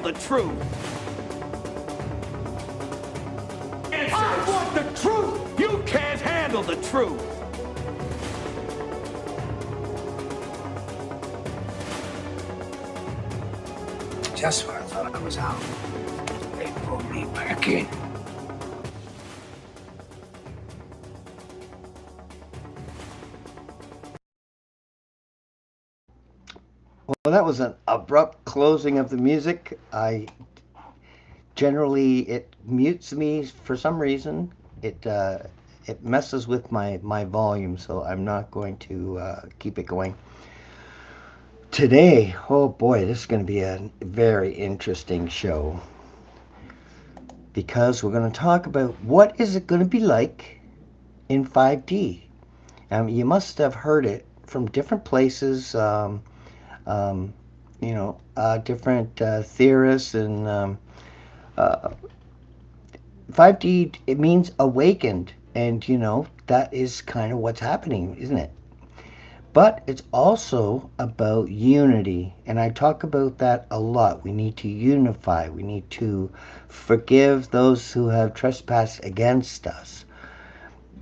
the truth. I want the truth. You can't handle the truth. Just when I thought I was out, they pulled me back in. Well, that was an abrupt closing of the music. It mutes me for some reason. It messes with my volume, so I'm not going to keep it going. Today, oh boy, this is going to be a very interesting show, because we're going to talk about what is it going to be like in 5D. You must have heard it from different places, different theorists, and 5D, it means awakened, and that is kind of what's happening, isn't it? But it's also about unity, and I talk about that a lot. We need to unify. We need to forgive those who have trespassed against us.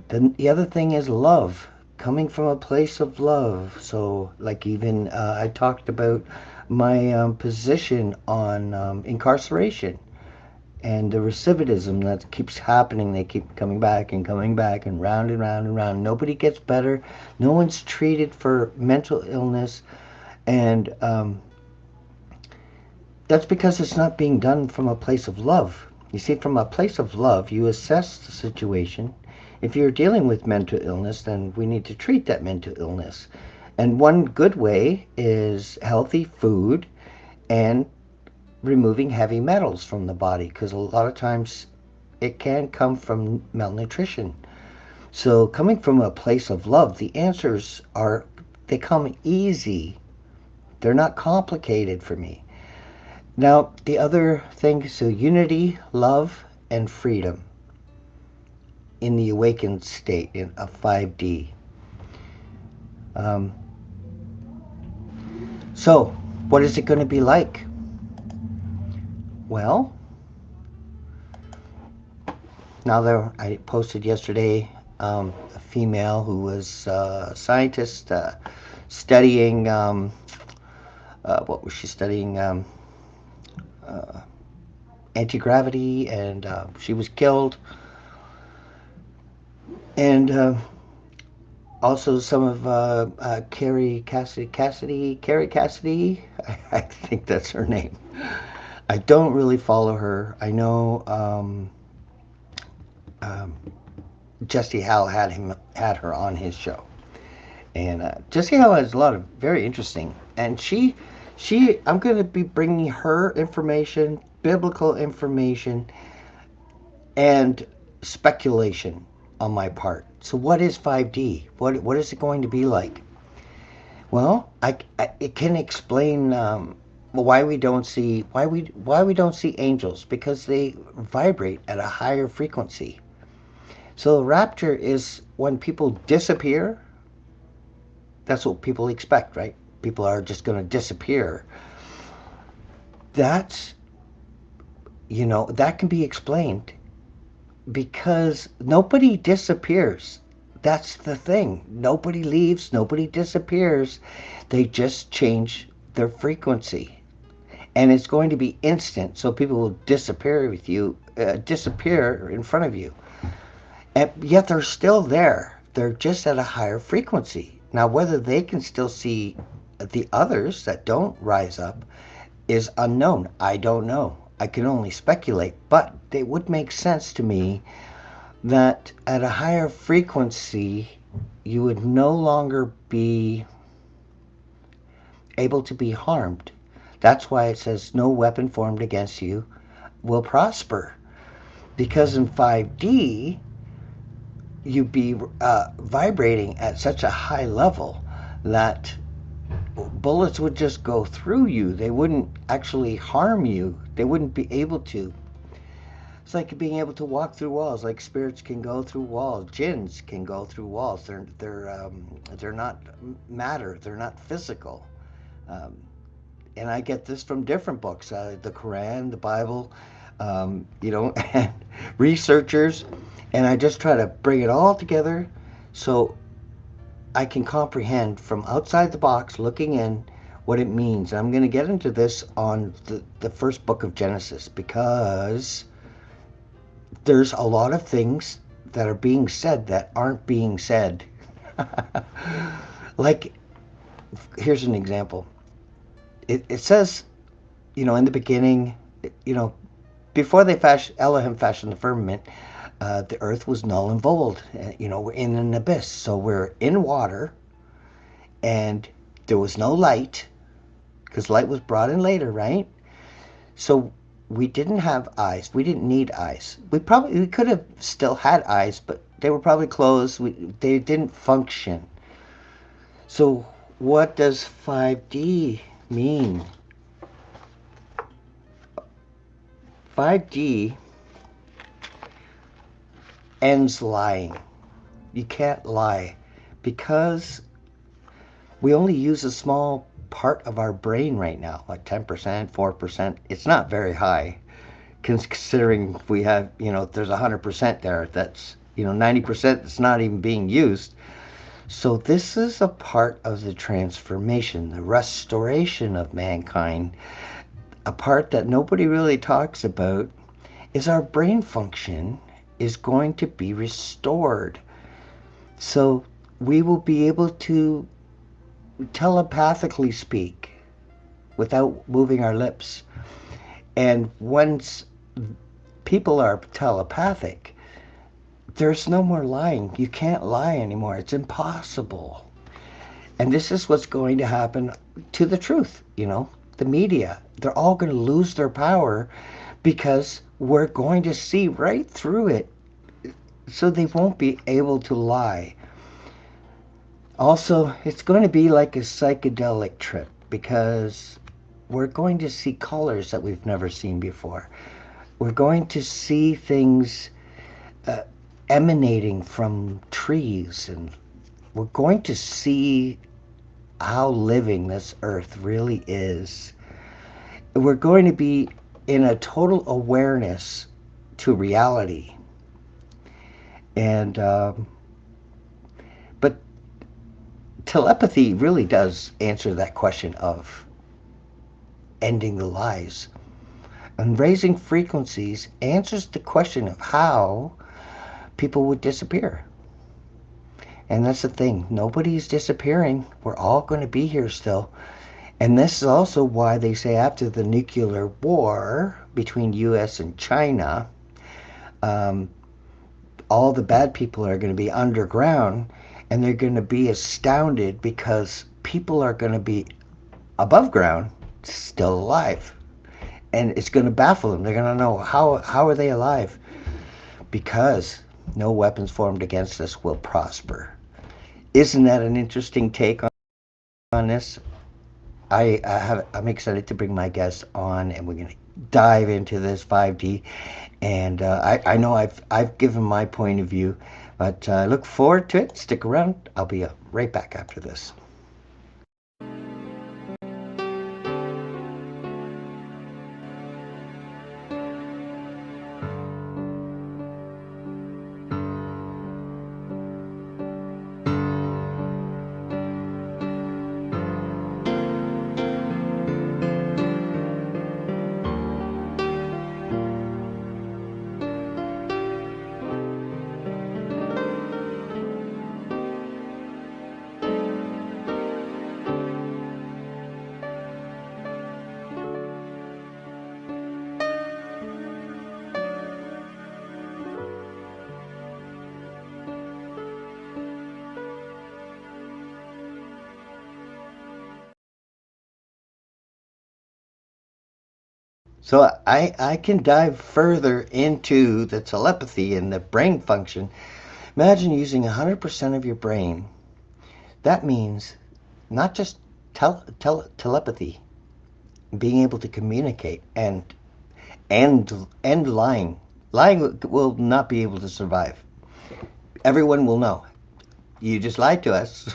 The other thing is love, coming from a place of love. So, like, even I talked about my position on incarceration and the recidivism that keeps happening. They keep coming back and round and round and round. Nobody gets better. No one's treated for mental illness, and that's because it's not being done from a place of love. You see, from a place of love, you assess the situation. If you're dealing with mental illness, then we need to treat that mental illness. And one good way is healthy food and removing heavy metals from the body, because a lot of times it can come from malnutrition. So coming from a place of love, the answers they come easy. They're not complicated for me. Now, the other thing, so unity, love, and freedom in the awakened state of 5D. So, what is it going to be like? Well, now I posted yesterday a female who was a scientist studying, what was she studying? Anti-gravity, and she was killed. And also some of Carrie Cassidy, I think that's her name. I don't really follow her. I know Jesse Howell had her on his show, and Jesse Howell has a lot of very interesting. And I'm going to be bringing her information, biblical information, and speculation on my part. So, what is 5D? What is it going to be like? Well, it can explain why we don't see angels, because they vibrate at a higher frequency. So the rapture is when people disappear. That's what people expect, right? People are just going to disappear. That can be explained because nobody disappears. That's the thing. Nobody leaves, nobody disappears. They just change their frequency. And it's going to be instant, so people will disappear in front of you. And yet they're still there. They're just at a higher frequency. Now, whether they can still see the others that don't rise up is unknown. I don't know. I can only speculate. But it would make sense to me that at a higher frequency, you would no longer be able to be harmed. That's why it says no weapon formed against you will prosper. Because in 5D, you'd be vibrating at such a high level that bullets would just go through you. They wouldn't actually harm you. They wouldn't be able to. It's like being able to walk through walls. Like spirits can go through walls. Jinns can go through walls. They're not matter. They're not physical. and I get this from different books, the Quran, the Bible, and researchers, and I just try to bring it all together so I can comprehend from outside the box, looking in, what it means. And I'm going to get into this on the first book of Genesis, because there's a lot of things that are being said that aren't being said. Like, here's an example. It says, in the beginning, you know, before Elohim fashioned the firmament, the earth was null and void. We're in an abyss. So we're in water, and there was no light, because light was brought in later, right? So we didn't have eyes. We didn't need eyes. We could have still had eyes, but they were probably closed. They didn't function. So what does 5D mean? 5D ends lying. You can't lie, because we only use a small part of our brain right now, like 10%, 4%. It's not very high, considering we have, there's 100% there. That's, 90% that's not even being used. So this is a part of the transformation, the restoration of mankind. A part that nobody really talks about is our brain function is going to be restored. So we will be able to telepathically speak without moving our lips. And once people are telepathic, there's no more lying. You can't lie anymore. It's impossible. And this is what's going to happen to the truth. The media, they're all going to lose their power, because we're going to see right through it. So they won't be able to lie. Also, it's going to be like a psychedelic trip, because we're going to see colors that we've never seen before. We're going to see things emanating from trees, and we're going to see how living this earth really is. We're going to be in a total awareness to reality. And but telepathy really does answer that question of ending the lies. And raising frequencies answers the question of how people would disappear. And that's the thing. Nobody's disappearing. We're all going to be here still. And this is also why they say after the nuclear war between U.S. and China, all the bad people are going to be underground, and they're going to be astounded, because people are going to be above ground still alive. And it's going to baffle them. They're going to know, how are they alive? Because no weapons formed against us will prosper. Isn't that an interesting take on this? I'm excited to bring my guests on, and we're going to dive into this 5D. And I know I've given my point of view, but I look forward to it. Stick around. I'll be right back after this. So I can dive further into the telepathy and the brain function. Imagine using 100% of your brain. That means not just telepathy, being able to communicate, and lying. Lying will not be able to survive. Everyone will know. You just lied to us.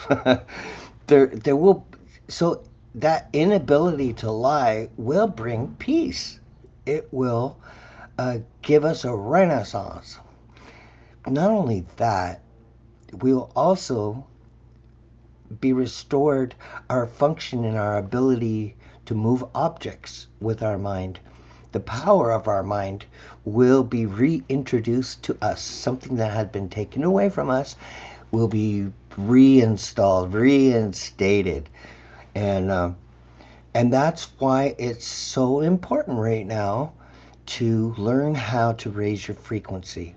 There will. So that inability to lie will bring peace. It will give us a renaissance. Not only that, we will also be restored our function and our ability to move objects with our mind. The power of our mind will be reintroduced to us. Something that had been taken away from us will be reinstalled, reinstated. And and that's why it's so important right now to learn how to raise your frequency.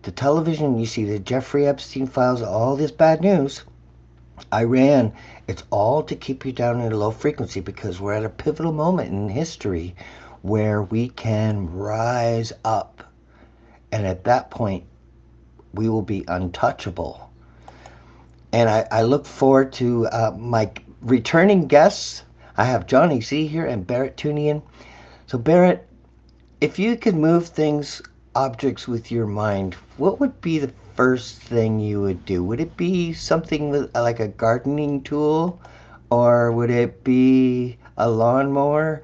The television, you see the Jeffrey Epstein files, all this bad news, Iran, it's all to keep you down at a low frequency because we're at a pivotal moment in history where we can rise up. And at that point, we will be untouchable. And I look forward to my returning guests. I have Johnny C here and Baret Tounian. So, Baret, if you could move things, objects with your mind, what would be the first thing you would do? Would it be something with, like a gardening tool, or would it be a lawnmower?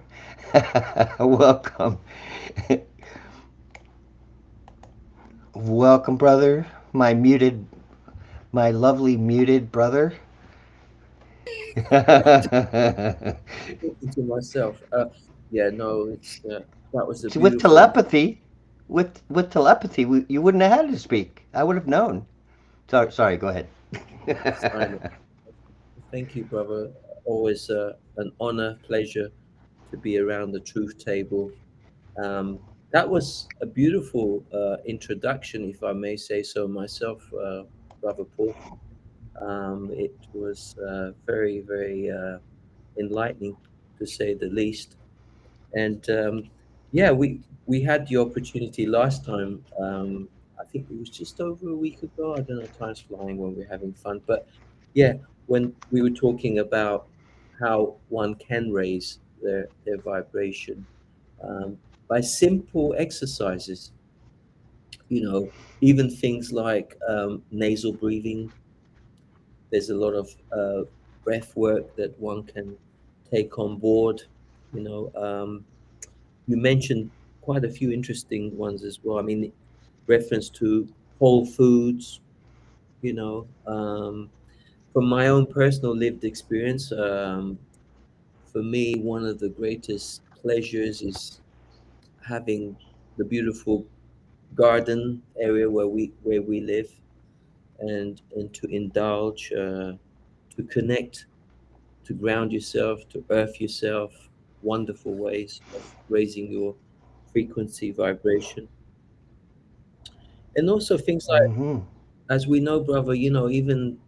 Welcome, welcome, brother. My lovely muted brother. Talking to myself. Yeah, no, it's that was a See, with beautiful. telepathy, with telepathy, you wouldn't have had to speak. I would have known. Sorry. Go ahead. Silent. Thank you, brother. Always an honor, pleasure to be around the truth table. Um, that was a beautiful introduction, if I may say so myself, brother Paul. It was very, very enlightening, to say the least. And yeah, we had the opportunity last time. I think it was just over a week ago. I don't know, time's flying when we're having fun. But yeah, when we were talking about how one can raise their vibration um, by simple exercises, you know, even things like nasal breathing. There's a lot of breath work that one can take on board. You know, you mentioned quite a few interesting ones as well. I mean, reference to whole foods, you know, from my own personal lived experience, for me, one of the greatest pleasures is having the beautiful garden area where we live, and to indulge, to connect, to ground yourself, to earth yourself. Wonderful ways of raising your frequency vibration. And also things like, Hmm. as we know, brother, even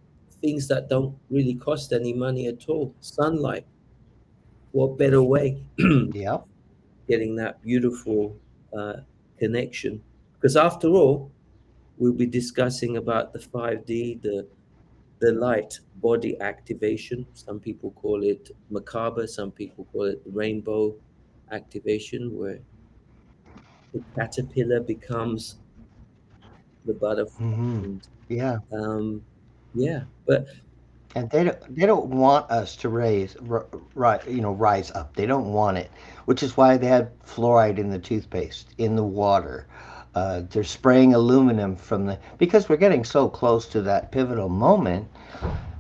things that don't really cost any money at all. Sunlight. What better way Yep. getting that beautiful uh, connection? Because after all, we'll be discussing about the 5D, the light body activation. Some people call it macabre, some people call it rainbow activation, where the caterpillar becomes the butterfly. Hmm. And Yeah. um, yeah, but And they don't want us to rise up. They don't want it, which is why they had fluoride in the toothpaste, in the water. They're spraying aluminum from the because we're getting so close to that pivotal moment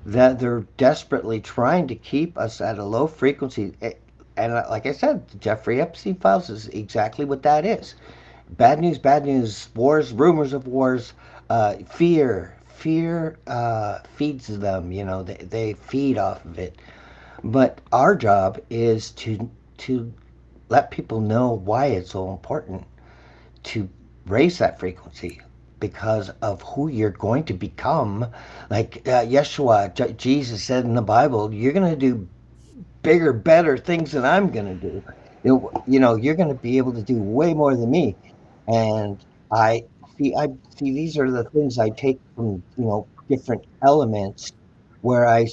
that they're desperately trying to keep us at a low frequency. And like I said, the Jeffrey Epstein files is exactly what that is. Bad news, wars, rumors of wars, fear feeds them. They feed off of it. But our job is to let people know why it's so important to raise that frequency because of who you're going to become. Like Yeshua, Jesus said in the Bible, you're going to do bigger, better things than I'm going to do. You're going to be able to do way more than me. And I see these are the things I take from, different elements where I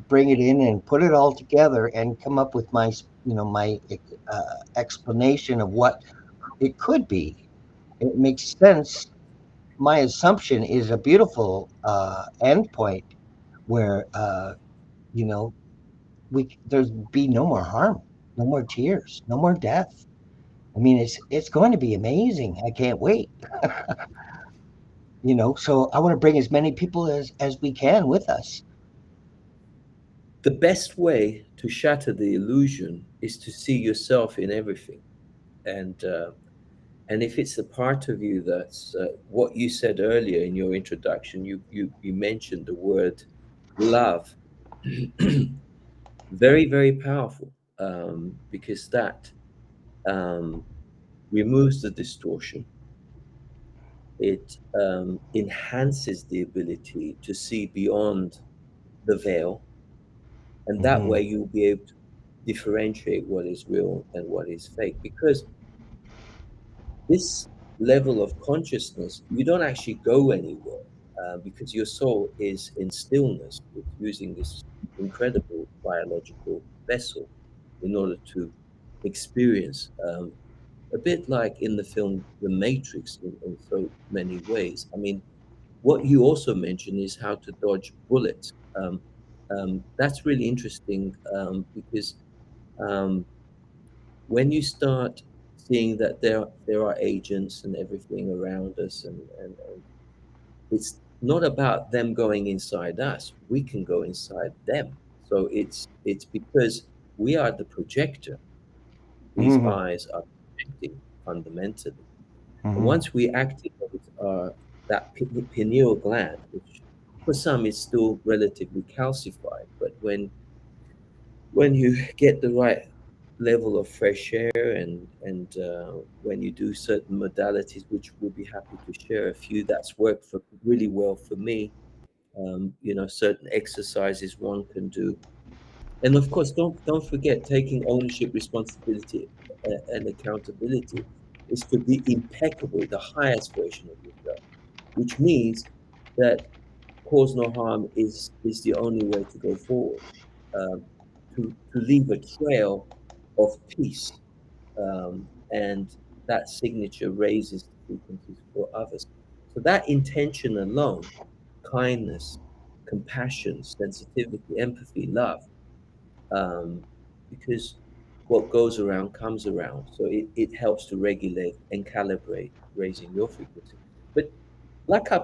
bring it in and put it all together and come up with my explanation of what it could be. It makes sense. My assumption is a beautiful endpoint where, you know, there's be no more harm, no more tears, no more death. I mean, it's going to be amazing. I can't wait. So I want to bring as many people as we can with us. The best way to shatter the illusion is to see yourself in everything. And if it's a part of you that's what you said earlier in your introduction, you mentioned the word love. Very, very powerful, because that um, removes the distortion. It enhances the ability to see beyond the veil, and that Hmm. way you'll be able to differentiate what is real and what is fake. Because this level of consciousness, you don't actually go anywhere, because your soul is in stillness. It's using this incredible biological vessel in order to experience, a bit like in the film The Matrix in so many ways. I mean, what you also mentioned is how to dodge bullets. That's really interesting, because um, when you start seeing that there are agents and everything around us, and it's not about them going inside us, we can go inside them. So it's because we are the projector. These Hmm. eyes are projecting fundamentally, and Hmm. once we activate that pineal gland, which for some is still relatively calcified, but when you get the right level of fresh air, and when you do certain modalities, which we'll be happy to share a few that's worked for really well for me. Certain exercises one can do, and of course, don't forget taking ownership, responsibility, and accountability is to be impeccable, the highest version of yourself, which means that cause no harm is the only way to go forward. Um, to leave a trail of peace, and that signature raises the frequencies for others. So that intention alone, kindness, compassion, sensitivity, empathy, love, um, because what goes around comes around. So it helps to regulate and calibrate, raising your frequency. But like I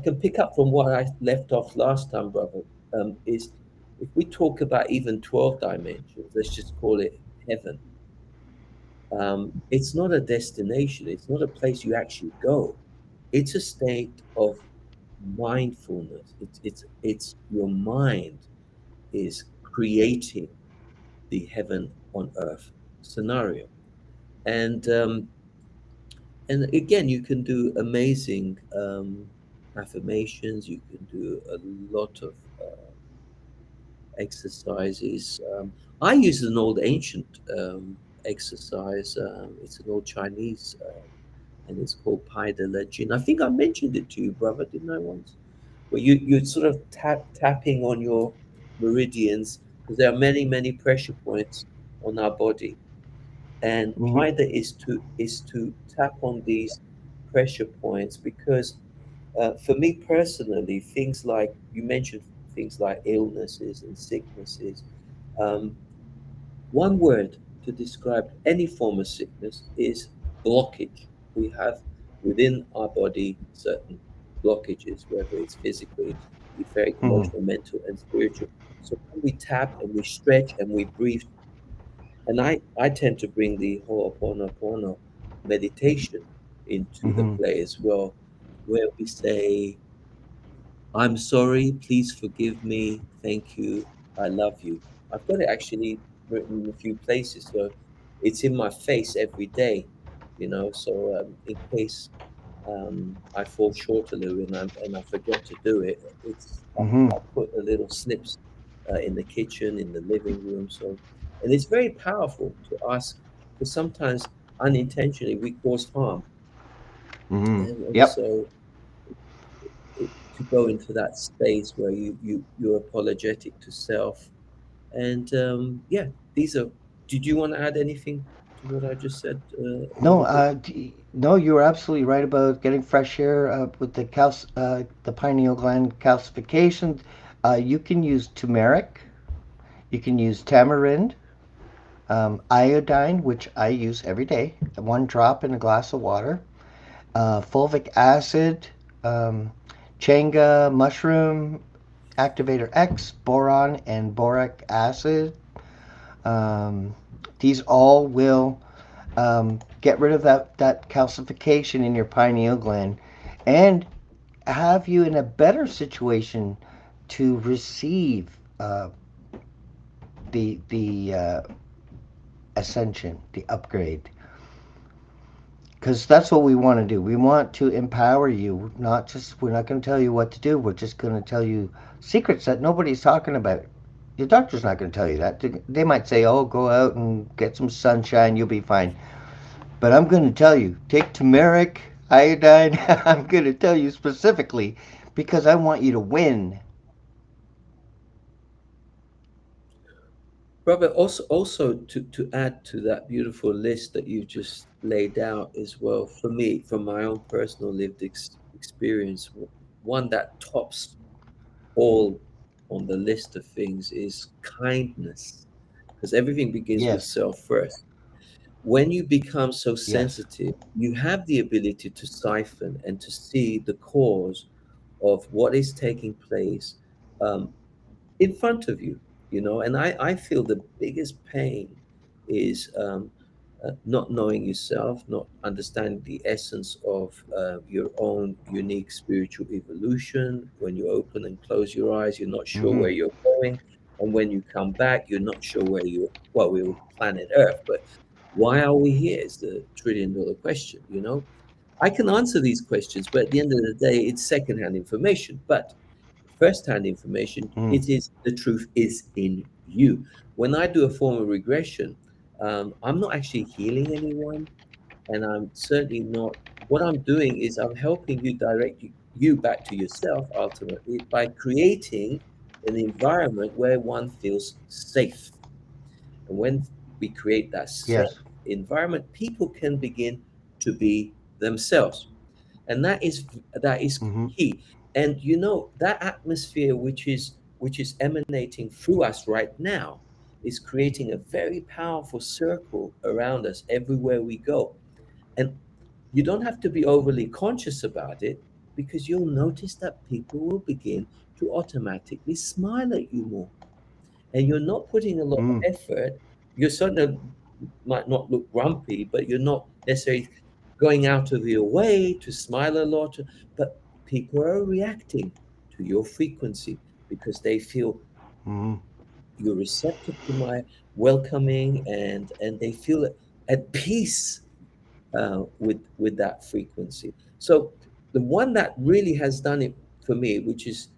can pick up from what I left off last time, brother, is if we talk about even 12 dimensions, let's just call it heaven. It's not a destination, it's not a place you actually go. It's a state of mindfulness. It's your mind is creating the heaven on earth scenario. And um, and again, you can do amazing affirmations. You can do a lot of exercises. I use an old ancient exercise. It's an old Chinese, and it's called Pai de la Jin. I think I mentioned it to you, brother, didn't I once? Where you're sort of tapping on your meridians, because there are many, many pressure points on our body, and Hmm. Haida is to tap on these pressure points, because for me personally, things like you mentioned, things like illnesses and sicknesses. Um, One word to describe any form of sickness is blockage. We have within our body certain blockages, whether it's physically, etheric, Hmm. emotional, mental, and spiritual. So when we tap and we stretch and we breathe, and I tend to bring the Ho'oponopono meditation into the Hmm. play as well, where we say, I'm sorry, please forgive me, thank you, I love you. I've got it actually written in a few places, so it's in my face every day, so in case I fall short a little and I forget to do it, Hmm. I put a little snips in the kitchen, in the living room. So, and it's very powerful to ask, because sometimes unintentionally we cause harm, Hmm. and Yep. so to go into that space where you're apologetic to self, and yeah, these are. Did you want to add anything to what I just said a No, little bit? no, you were absolutely right about getting fresh air with the pineal gland calcification. You can use turmeric. You can use tamarind, iodine, which I use every day, 1 drop in a glass of water, fulvic acid, um, changa mushroom, activator X, boron, and boric acid. Um, these all will get rid of that calcification in your pineal gland and have you in a better situation to receive the ascension, the upgrade. Because that's what we want to do. We want to empower you. Not just we're not going to tell you what to do. We're just going to tell you secrets that nobody's talking about. Your doctor's not going to tell you that. They might say, "Oh, go out and get some sunshine. You'll be fine." But I'm going to tell you, take turmeric, iodine. I'm going to tell you specifically because I want you to win. Robert, also to add to that beautiful list that you just laid out as well, for me, from my own personal lived experience, one that tops all on the list of things is kindness, because everything begins with Yes, self first. When you become so yes, sensitive, you have the ability to siphon and to see the cause of what is taking place um, in front of you, and I feel the biggest pain is not knowing yourself, not understanding the essence of your own unique spiritual evolution. When you open and close your eyes, you're not sure mm-hmm. where you're going, and when you come back, you're not sure where you well, we're on planet Earth, but why are we here is the trillion-dollar question. I can answer these questions, but at the end of the day, it's secondhand information. But first-hand information, Mm, it is the truth is in you. When I do a form of regression, I'm not actually healing anyone, and I'm certainly not. What I'm doing is I'm helping you direct you back to yourself ultimately by creating an environment where one feels safe. And when we create that safe yes, environment, people can begin to be themselves, and that is mm-hmm. key. And that atmosphere which is emanating through us right now is creating a very powerful circle around us everywhere we go. And you don't have to be overly conscious about it, because you'll notice that people will begin to automatically smile at you more, and you're not putting a lot of Mm, effort. You certainly might not look grumpy, but you're not necessarily going out of your way to smile a lot. But people are reacting to your frequency because they feel mm-hmm. you're receptive to my welcoming, and they feel at peace with that frequency. So the one that really has done it for me, which is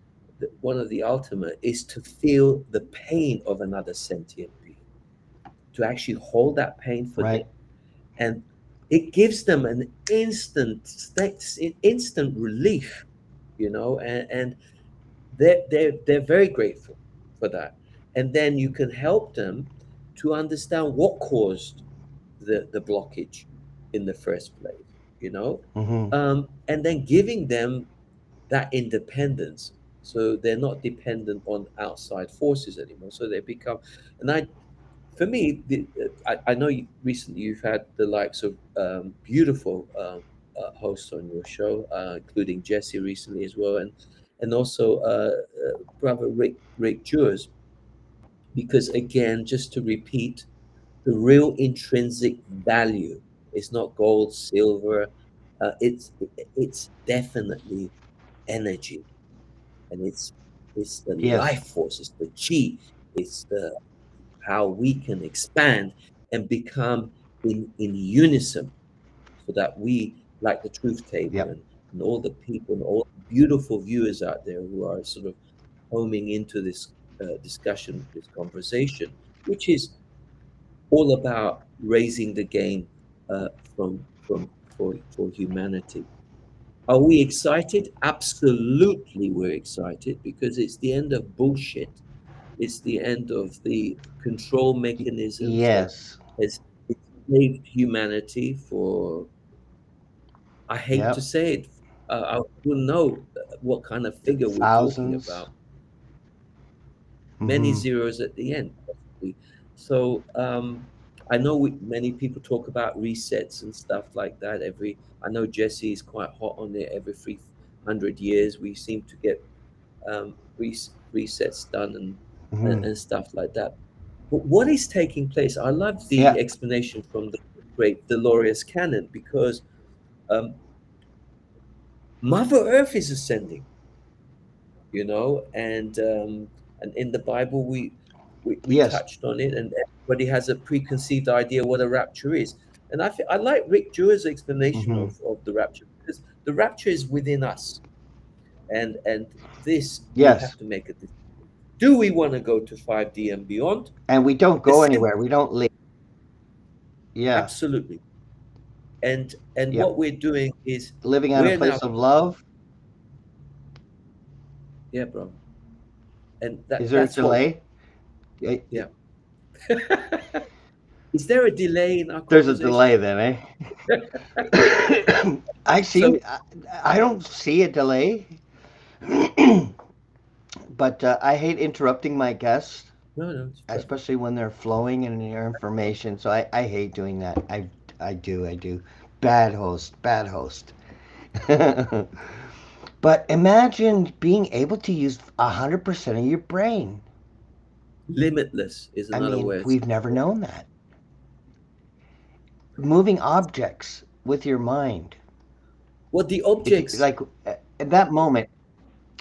one of the ultimate, is to feel the pain of another sentient being, to actually hold that pain for them, Right. and it gives them an instant relief, and they're very grateful for that. And then you can help them to understand what caused the blockage in the first place, you know, Mm-hmm. and then giving them that independence, so they're not dependent on outside forces anymore. So they become, and for me, I know recently you've had the likes of beautiful hosts on your show, including Jesse recently as well, and also brother Rick Jewers, because again, just to repeat, the real intrinsic value is not gold, silver. It's definitely energy, and it's the Yes. life force, it's the chi, it's the how we can expand and become in unison, so that we, like the truth table, Yep. and all the people and all the beautiful viewers out there who are sort of homing into this discussion, this conversation, which is all about raising the game uh, from for humanity. Are we excited? Absolutely, we're excited, because it's the end of bullshit. It's the end of the control mechanisms that Yes. has enslaved humanity for, I hate to Yep. say it, I wouldn't know what kind of figure we're talking Thousands. about. many Mm-hmm. zeros at the end, possibly. So I know many people talk about resets and stuff like that. I know Jesse is quite hot on it. Every 300 years, we seem to get resets done Mm-hmm. and stuff like that. But what is taking place? I love the Yeah. explanation from the great Dolores Cannon, because um, Mother Earth is ascending, and in the Bible we Yes. touched on it, and everybody has a preconceived idea what a rapture is. And I like Rick Jewe's explanation Mm-hmm. of the rapture, because the rapture is within us, and this we Yes. have to make a decision. Do we want to go to 5D and beyond? And we don't The go sim anywhere. We don't leave. Yeah. Absolutely. And Yep. what we're doing is Living out a we're now, place of love. yeah, bro, and Is there a that's what, delay? Eh, yeah. Is there a delay in our There's a conversation? delay then, eh? I seem So I don't see a delay, but I hate interrupting my guests, no, no, it's perfect. especially when they're flowing in their information. So I hate doing that. I do. Bad host, bad host. But imagine being able to use 100% of your brain. Limitless is I another mean, way of saying we've never it. known that. Moving objects with your mind. What the If you objects, like at that moment,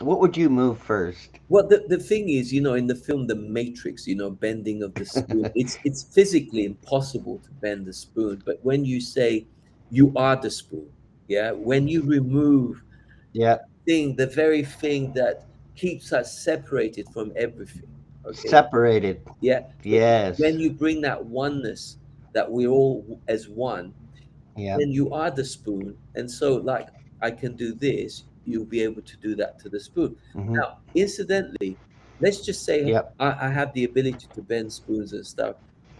what would you move first? what the thing is, in the film The Matrix, bending of the spoon, it's physically impossible to bend the spoon. But when you say you are the spoon, yeah, when you remove Yeah, the very thing that keeps us separated from everything, okay, separated. yeah. So when Yes. you bring that oneness, that we're all as one, Yeah. then you are the spoon. And so, like, I can do this, you'll be able to do that to the spoon. Hmm. Now, incidentally, let's just say Yep. I have the ability to bend spoons and stuff.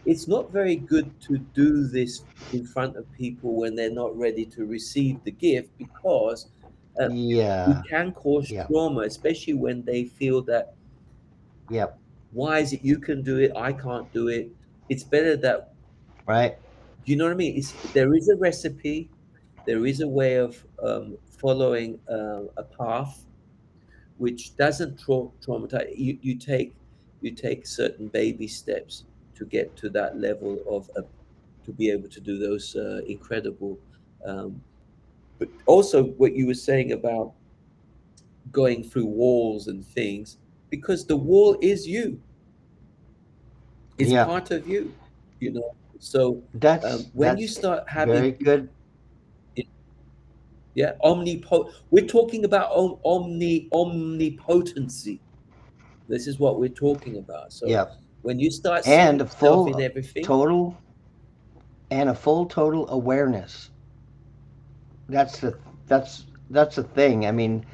It's not very good to do this in front of people when they're not ready to receive the gift, because uh, we Yeah. can cause Yep. trauma, especially when they feel that, Yep. why is it you can do it, I can't do it? It's better that, Right. you know what I mean? There is a recipe, there is a way of following a path which doesn't traumatize. You take certain baby steps to get to that level of to be able to do those incredible. Um, but also, what you were saying about going through walls and things, because the wall is you. It's Yeah. part of you. You know. So when you That's start having, very good. yeah, we're talking about omnipotency. This is what we're talking about. So Yep. when you start seeing And a yourself in full everything, total and a full total awareness. That's the thing. I mean,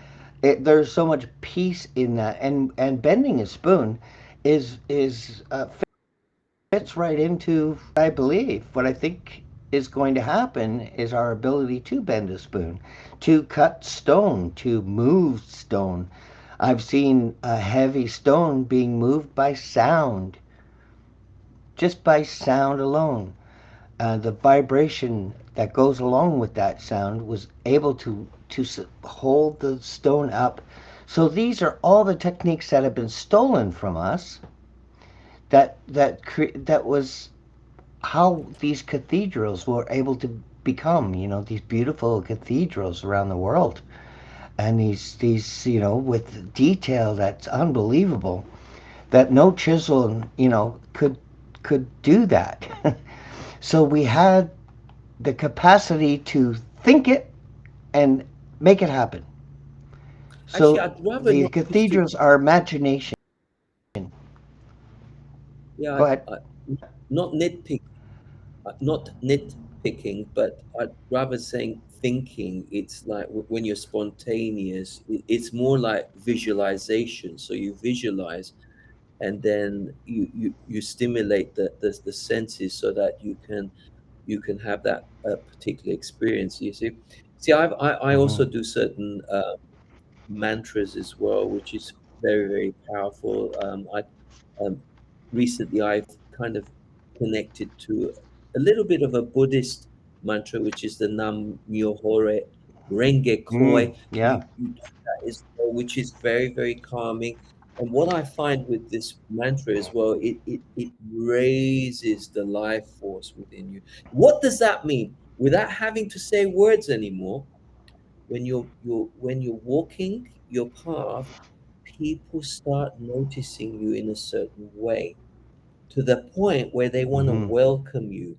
there's so much peace in that, and bending a spoon is fits right into I believe what I think is going to happen is our ability to bend a spoon, to cut stone, to move stone. I've seen a heavy stone being moved by sound, just by sound alone. The vibration that goes along with that sound was able to hold the stone up. So these are all the techniques that have been stolen from us. That was how these cathedrals were able to become, these beautiful cathedrals around the world, and these with detail that's unbelievable, that no chisel could do that. So we had the capacity to think it and make it happen. actually, So I'd rather the not push it. cathedrals are imagination. Yeah, Go ahead. not nitpicking, but I'd rather saying thinking. It's like when you're spontaneous, it's more like visualization. So you visualize, and then you stimulate the senses so that you can have that particular experience. You see, I Hmm. also do certain mantras as well, which is very, very powerful. Um, Recently, I've kind of connected to a little bit of a Buddhist mantra, which is the Nam Myoho Renge Koi. Yeah. You do that as well, which is very, very calming. And what I find with this mantra as well, it raises the life force within you. What does that mean? Without having to say words anymore, when you're walking your path, people start noticing you in a certain way to the point where they want to Mm-hmm. welcome you,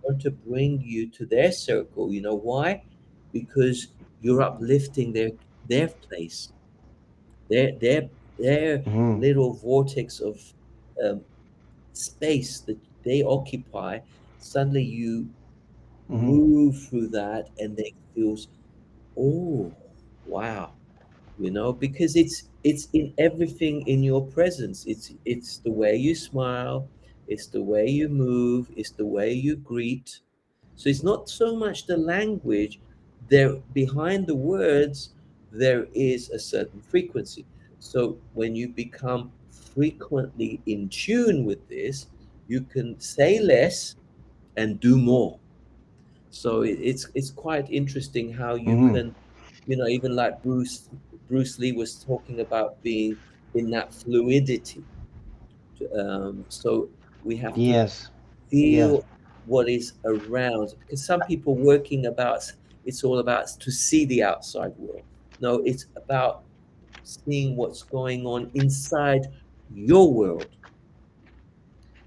want to bring you to their circle. You know why? Because you're uplifting their place, their Mm-hmm. little vortex of um, space that they occupy. Suddenly, you Mm-hmm. move through that, and they feels, oh, wow, because it's in everything in your presence. It's the way you smile, it's the way you move, it's the way you greet. So it's not so much the language. There behind the words there is a certain frequency. So when you become frequently in tune with this, you can say less and do more. So it's quite interesting how you Mm-hmm. can, even like Bruce Lee was talking about being in that fluidity. So we have to Yes. Yes. feel what is around, because some people working about, it's all about to see the outside world. No, it's about seeing what's going on inside your world.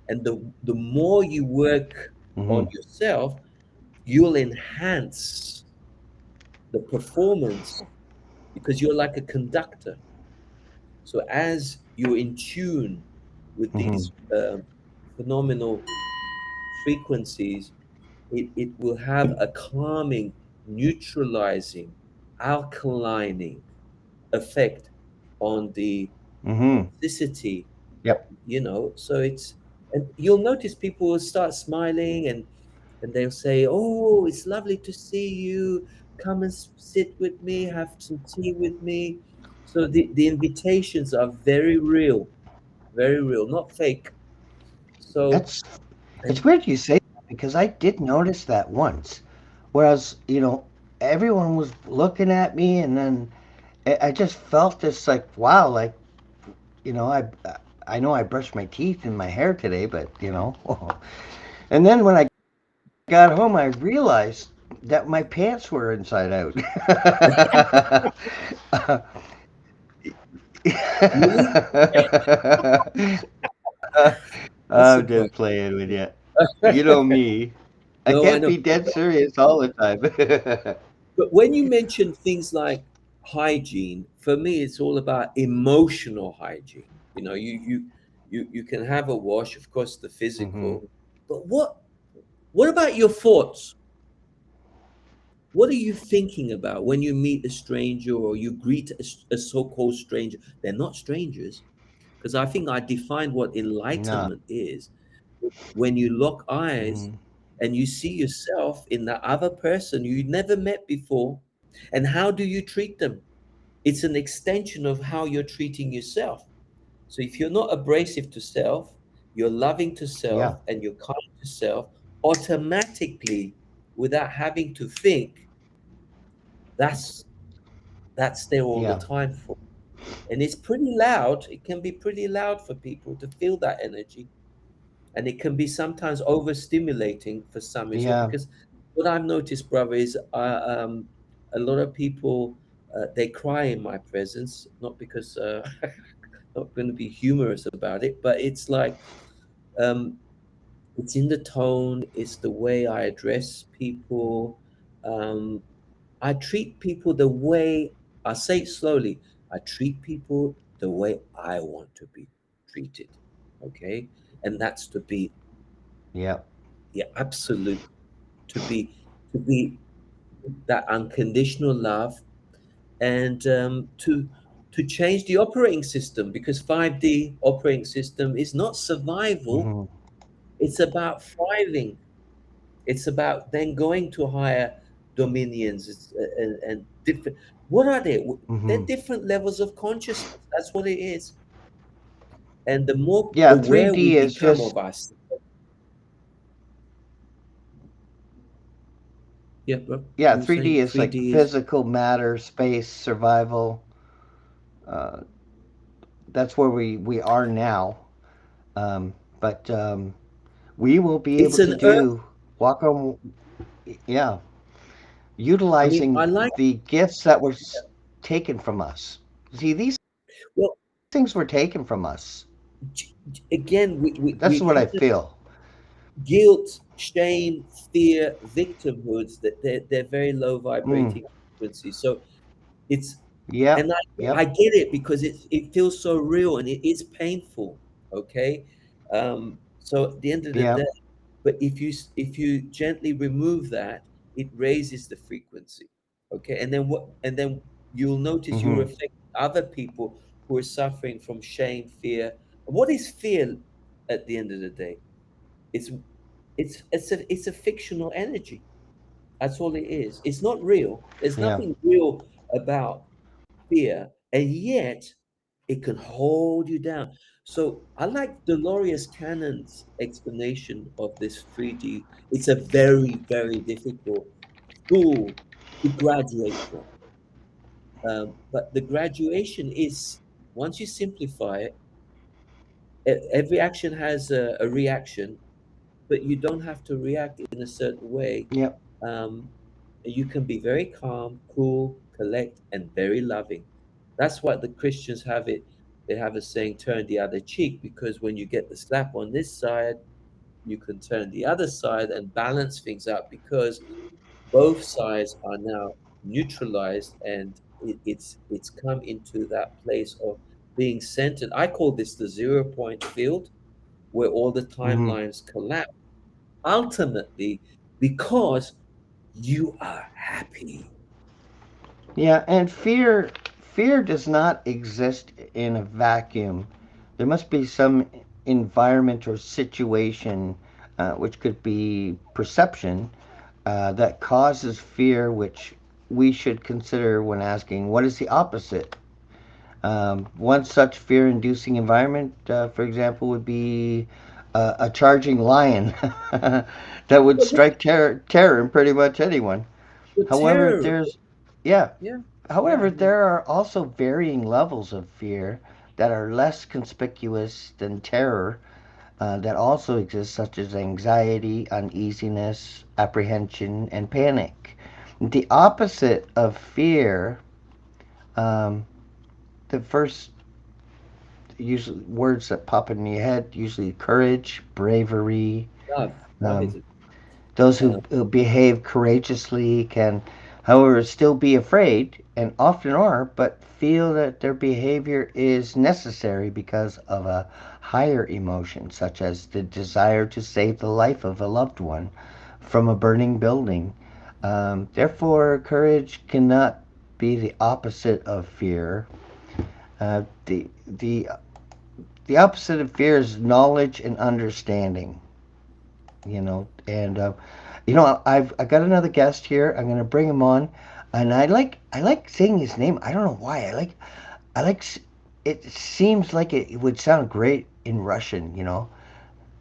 And the more you work on Mm-hmm. yourself, you'll enhance the performance, because you're like a conductor. So as you're in tune with Mm-hmm. these phenomenal frequencies, it will have a calming, neutralizing, alkalining effect on the Mm-hmm. toxicity. Yep. So and you'll notice people will start smiling, and they'll say, "Oh, it's lovely to see you. Come and sit with me, have some tea with me." So the invitations are very real, not fake. So, That's it's and weird you say that because I did notice that once. Whereas, everyone was looking at me and then I just felt this like, wow, like, I know I brushed my teeth and my hair today, but and then when I got home, I realized that my pants were inside out. really, that's I'm surprising. just playing with you. You know me. I No, I can't know. be dead serious all the time. But when you mention things like hygiene, for me, it's all about emotional hygiene. You can have a wash, of course, the Hmm. physical, but what about your thoughts? What are you thinking about when you meet a stranger or you greet a so-called stranger? They're not strangers, because I think I defined what No. enlightenment is. When you lock eyes Hmm. and you see yourself in the other person you never met before, and how do you treat them? It's an extension of how you're treating yourself. So if you're not abrasive to self, you're loving to Yeah. self, and you're kind to self, automatically, without having to think, that's that's there all the Yeah. time for. And it's pretty loud. It can be pretty loud for people to feel that energy. And it can be sometimes overstimulating for some as well. Yeah. Because what I've noticed, brother, is a lot of people, they cry in my presence, not because not going to be humorous about it, but it's like, um, it's in the tone, it's the way I address people. Um, I treat people the way, I say it slowly, I treat people the way I want to be treated. Okay. And that's to be, Yeah. yeah, absolute, to be that unconditional love, and to change the operating system, because 5D operating system is not survival, Hmm. it's about thriving. It's about then going to higher dominions. And different. What are they? They're Hmm. different levels of consciousness. That's what it is. And the more Yeah, aware we 3D is become just of us, yeah, bro, yeah, you were saying 3D is like 3D is, physical matter, space, survival. Uh, that's where we are now. But we will be able it's to an earth. do walk on, yeah, I mean, I utilizing like, the gifts that were taken from us. See, these well, things were taken from us. again, That's we what I kind of feel. guilt, shame, fear, victimhoods, that they're very low Mm, vibrating frequencies. So it's, and yep, I yep. get it because it feels so real and it is painful. Okay. So at the end of the Yeah. day, but if you gently remove that, it raises the frequency. Okay. And then you'll notice you're Hmm. affecting other people who are suffering from shame, fear. What is fear at the end of the day? It's it's a fictional energy. That's all it is. It's not real. There's Yeah. nothing real about fear, and yet it can hold you down. So I like Dolores Cannon's explanation of this 3D. It's a very, very difficult school to graduate from. But the graduation is, once you simplify it, every action has a reaction, but you don't have to react in a certain way. Yep. Um, you can be very calm, cool, collect, and very loving. That's what the Christians have it. They have a saying, turn the other cheek, because when you get the slap on this side, you can turn the other side and balance things out because both sides are now neutralized and it's come into that place of being centered. I call this the 0 point field where all the Hmm. timelines collapse ultimately because you are happy. Yeah, and fear does not exist in a vacuum. There must be some environment or situation, which could be perception, that causes fear, which we should consider when asking what is the opposite. One such fear-inducing environment, for example, would be a charging lion that would But, strike terror in pretty much anyone. but However, terror, there's yeah. yeah, yeah. However, there are also varying levels of fear that are less conspicuous than terror, that also exist, such as anxiety, uneasiness, apprehension, and panic. The opposite of fear, um, the first usually words that pop in your head, usually courage, bravery. love Um, is it. Those Uh, who behave courageously can, however, still be afraid, and often are, but feel that their behavior is necessary because of a higher emotion, such as the desire to save the life of a loved one from a burning building. Therefore, courage cannot be the opposite of fear. Uh, the the the opposite of fear is knowledge and understanding. And I got another guest here. I'm gonna bring him on, and I like saying his name. I don't know why. I like it. Seems like it would sound great in Russian.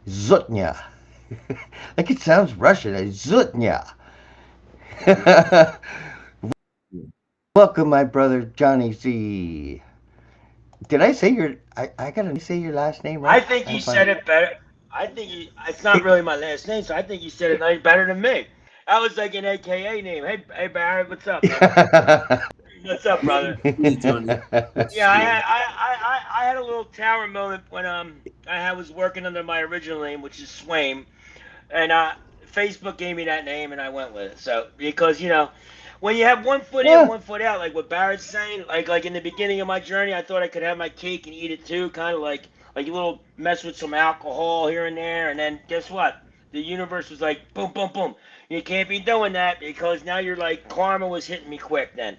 Zotynia. Like it sounds Russian. Zotynia. Welcome, my brother Johnny Z. Did I say your? I gotta say your last name I right? think you I'm fine. said it better. I think it's not really my last name, so I think you said it nice better than me. That was like an AKA name. Hey Barrett, what's up, man? What's up, brother? Hey, Johnny. Good to Yeah, see you. I had a little tower moment when was working under my original name, which is Swaim, and Facebook gave me that name, and I went with it. So because when you have one foot in, Yeah. one foot out, like what Barrett's saying, like in the beginning of my journey, I thought I could have my cake and eat it too, kind of like a little mess with some alcohol here and there, and then guess what? The universe was like boom, boom, boom. You can't be doing that because now you're like karma was hitting me quick then.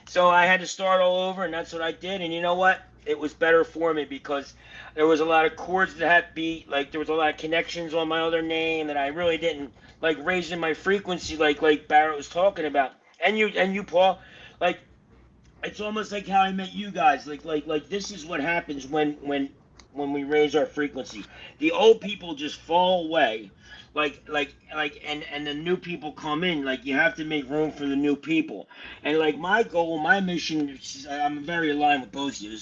So I had to start all over, and that's what I did. And you know what? It was better for me because there was a lot of chords that had beat, like there was a lot of connections on my other name that I really didn't like raising my frequency, like Barrett was talking about. And you, Paul, like it's almost like how I met you guys. Like this is what happens when when we raise our frequency. The old people just fall away, and the new people come in. Like you have to make room for the new people. And like my goal, my mission, I'm very aligned with both of you.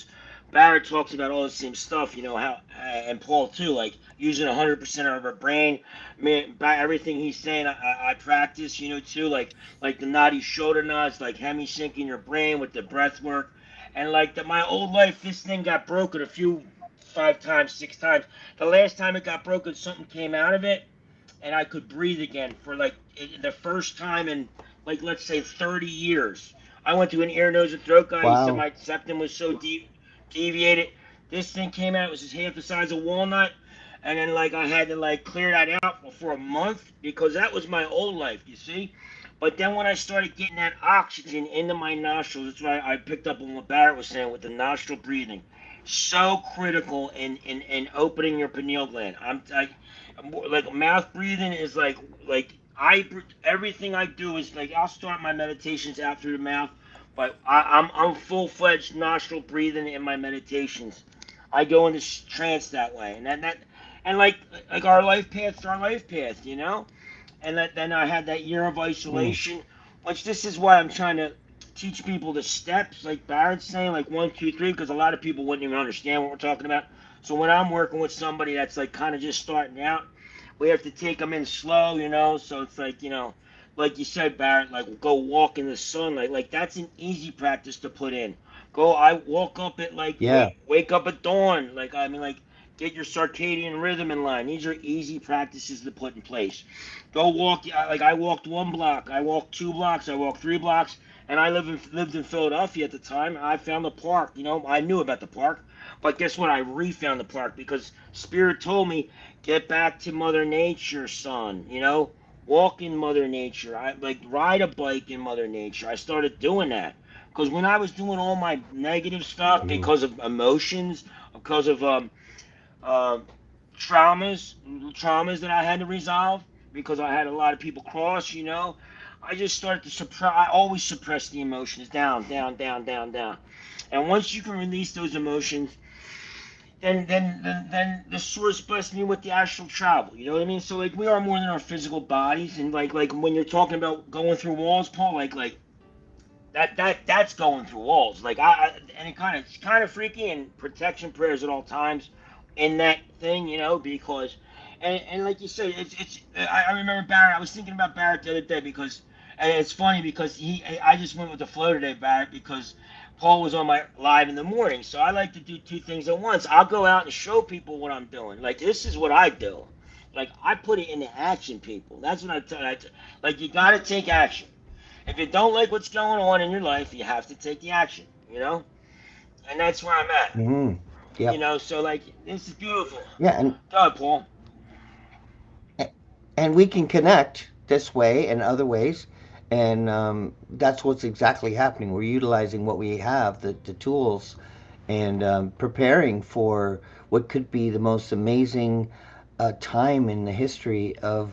Barrett talks about all the same stuff, you know how, and Paul too, like using 100% of our brain. Man, by everything he's saying, I practice, you know, too, like the naughty shoulder knots, like hemi syncing your brain with the breath work, and like my old life, this thing got broken a few 5 times, 6 times. The last time it got broken, something came out of it, and I could breathe again for like the first time in like let's say 30 years. I went to an ear, nose, and throat guy. He said Wow. my septum was so deviated. This thing came out. It was just half the size of walnut, and then like I had to like clear that out for a month because that was my old life. You see. But then when I started getting that oxygen into my nostrils, that's why I picked up on what Barrett was saying with the nostril breathing. So critical in opening your pineal gland. Like mouth breathing is like everything I do is like I'll start my meditations out through the mouth, but I'm full-fledged nostril breathing in my meditations. I go into trance that way, and and like our life path, you know. And then I had that year of Mm. isolation, which this is why I'm trying to teach people the steps, like Barrett's saying, like 1, 2, 3, because a lot of people wouldn't even understand what we're talking about. So when I'm working with somebody that's like kind of just starting out, we have to take them in slow, you know. So it's like, you know, like you said, Barrett, like go walk in the sunlight. Like that's an easy practice to put in. I woke up at like Yeah. wake up at dawn. Like I mean, like get your circadian rhythm in line. These are easy practices to put in place. Go walk. Like I walked 1 block. I walked 2 blocks. I walked 3 blocks. And I lived in Philadelphia at the time. I found the park. You know, I knew about the park, but guess what? I refound the park because Spirit told me get back to Mother Nature, son. You know, walk in Mother Nature. I like ride a bike in Mother Nature. I started doing that because when I was doing all my negative stuff Mm. because of emotions, because of uh, traumas, traumas that I had to resolve because I had a lot of people cross. You know, I just started to suppress. I always suppress the emotions down, down, down, down, down. And once you can release those emotions, then the source blessed me with the astral travel. You know what I mean? So like we are more than our physical bodies, and like when you're talking about going through walls, Paul, like that's going through walls. Like and it's kind of freaky and protection prayers at all times in that thing, you know, because and like you said, I remember Barrett. I was thinking about Barrett the other day because and it's funny because I just went with the flow today, Barrett, because Paul was on my live in the morning. So I like to do two things at once. I'll go out and show people what I'm doing. Like this is what I do. Like I put it into action, people. That's what I tell. Like you got to take action. If you don't like what's going on in your life, you have to take the action, you know? And that's where I'm at. Mm. You Yep. know, so like this is beautiful. Yeah, and Go ahead, Paul. and we can connect this way and other ways, and that's what's exactly happening. We're utilizing what we have, the tools, and preparing for what could be the most amazing time in the history of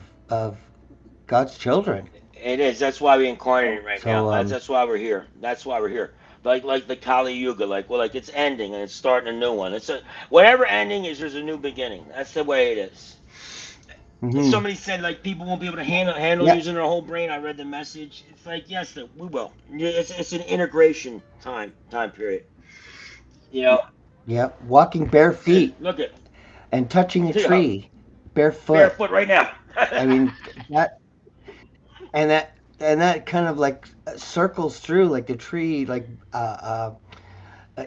God's children. It is. That's why we incarnated right now. So That's why we're here. That's why we're here. Like the Kali Yuga, like it's ending and it's starting a new one. It's a whatever ending is, there's a new beginning. That's the way it is. mhm. Somebody said like people won't be able to handle Yeah, using their whole brain. I read the message. It's like yes, we will. It's an integration time period. You know, yeah. Walking bare feet look at and touching a you know, tree barefoot. barefoot right now. I mean that and that kind of like circles through like the tree like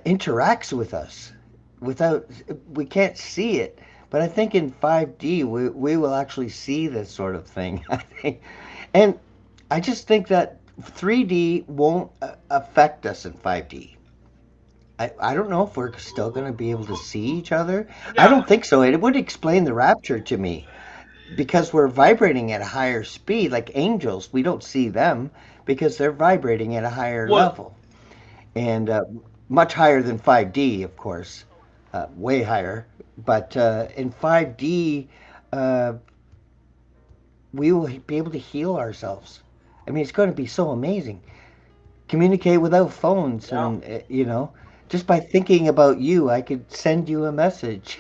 interacts with us without we can't see it, but I think in 5D we will actually see this sort of thing. I think, and I just think that 3D won't affect us in 5D. I don't know if we're still going to be able to see each other. I No, don't think so. It would explain the rapture to me because we're vibrating at a higher speed like angels. We don't see them because they're vibrating at a higher well, level, and much higher than 5D, of course, way higher. But in 5D, uh, we will be able to heal ourselves. I mean, it's going to be so amazing. Communicate without phones, no. and you know, Just by thinking about you, I could send you a message.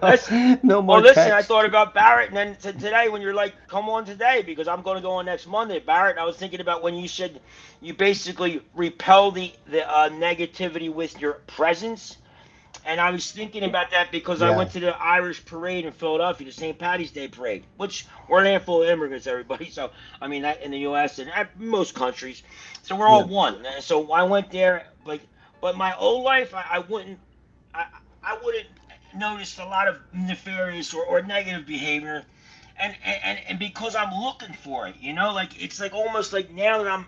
Listen, No oh, more listen, I text. thought about Barrett, and then today when you're like, come on today, because I'm going to go on next Monday, Barrett. I was thinking about when you said you basically repel the negativity with your presence. And I was thinking about that because I Yeah, went to the Irish parade in Philadelphia, the St. Patty's Day parade, which we're a handful of immigrants, everybody. So, I mean, that in the U.S. and most countries. So we're Yeah. all one. And so I went there, but my old life, I, I wouldn't notice a lot of nefarious or negative behavior. And because I'm looking for it, like it's like almost like now that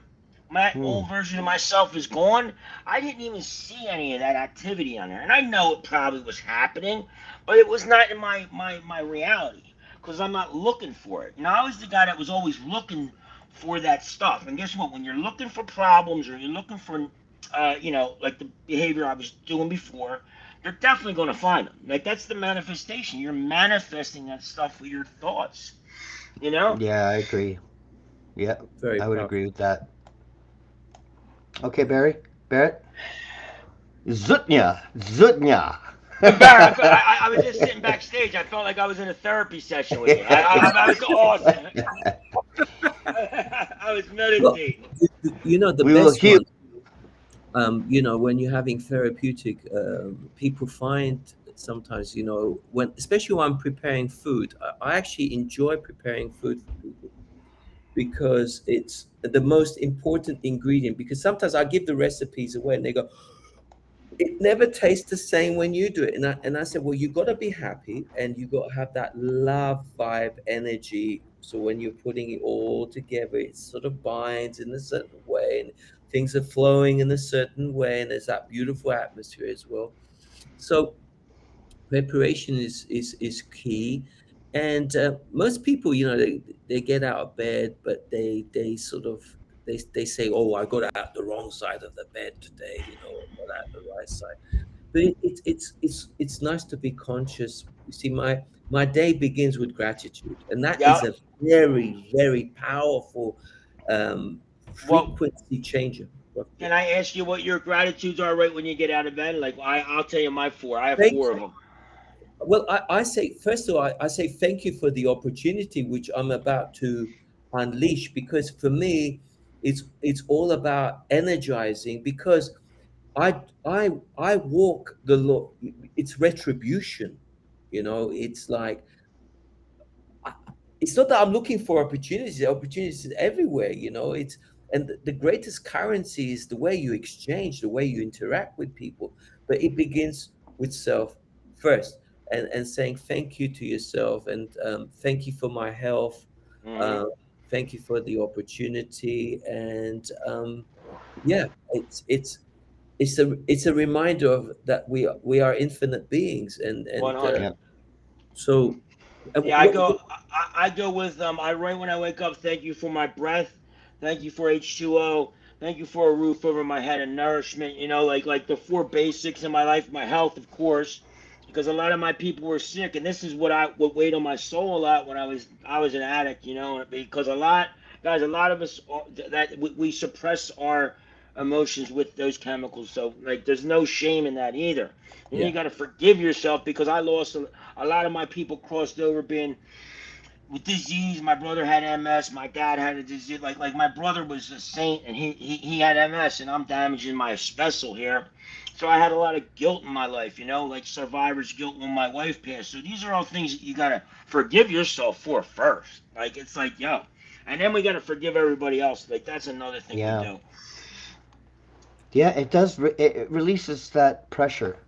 my hmm. old version of myself is gone, I didn't even see any of that activity on there. And I know it probably was happening, but it was not in my reality because I'm not looking for it. I was the guy that was always looking for that stuff. And guess what? When you're looking for problems or you're looking for, like the behavior I was doing before, you're definitely going to find them. Like that's the manifestation. You're manifesting that stuff with your thoughts, you know? Yeah, I agree. Yeah, Very I would powerful. agree with that. Okay, Barry, Barrett, Zutnya, Zutnya. Barrett, I was just sitting backstage. I felt like I was in a therapy session with you. I was awesome. I was Well, meditating. the We will best heal. one, when you're having therapeutic, people find sometimes, when, especially when I'm preparing food, I actually enjoy preparing food for people because it's the most important ingredient. Because sometimes I give the recipes away and they go, it never tastes the same when you do it. And I said, well, you got to be happy and you got to have that love vibe energy. So when you're putting it all together, it sort of binds in a certain way and things are flowing in a certain way. And there's that beautiful atmosphere as well. So preparation is key. And most people, they get out of bed, but they sort of, they say, oh, I got out the wrong side of the bed today, I got out the right side. But it's nice to be conscious. You see, my day begins with gratitude, and that Yeah. is a very, very powerful Well, frequency changer. Well, yeah. can I ask you what your gratitudes are right when you get out of bed? Like I'll tell you my four. I have Thank four of them. Well, I say, first of all, I say thank you for the opportunity which I'm about to unleash, because for me, it's all about energizing, because I walk the law. It's retribution, it's like, I- it's not that I'm looking for opportunities. Opportunities everywhere, it's, and the greatest currency is the way you exchange, the way you interact with people. But it begins with self first, and saying thank you to yourself, and thank you for my health, Hmm. uh, thank you for the opportunity, and yeah, it's a reminder of that we are infinite beings, and 100. Yeah. so Yeah, I go with I right when I wake up, thank you for my breath, thank you for H2O, thank you for a roof over my head and nourishment, like the four basics in my life, my health, of course, because a lot of my people were sick, and this is what weighed on my soul a lot when I was an addict, because a lot of us that we suppress our emotions with those chemicals, so like there's no shame in that either. And you yeah. got to forgive yourself because I lost a lot of my people crossed over being with disease. My brother had MS. My dad had a disease. Like my brother was a saint, and he had MS, and I'm damaging my vessel here. So I had a lot of guilt in my life, like survivor's guilt when my wife passed. So these are all things that you gotta forgive yourself for first. Like it's like yo, and then we gotta forgive everybody else. Like that's another thing we Yeah. do. Yeah, it does. It releases that pressure,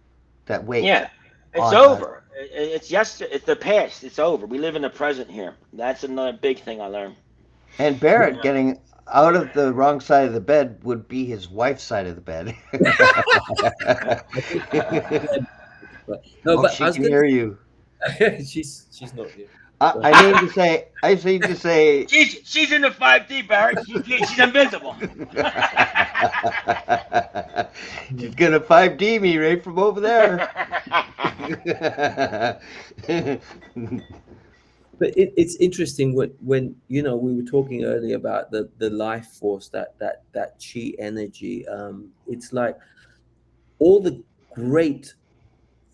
that weight Yeah, it's on us. over. It's yesterday. It's the past. It's over. We live in the present here. That's another big thing I learned. And Barrett getting out of the wrong side of the bed would be his wife's side of the bed. I think, but no, Oh, but I she was can gonna hear you. say, she's not here. I, But I mean to say, I seem to say, She's in the 5D, Barrett. She's invincible. she's gonna 5D me right from over there. but it's interesting when we were talking earlier about the life force, that chi energy. It's like all the great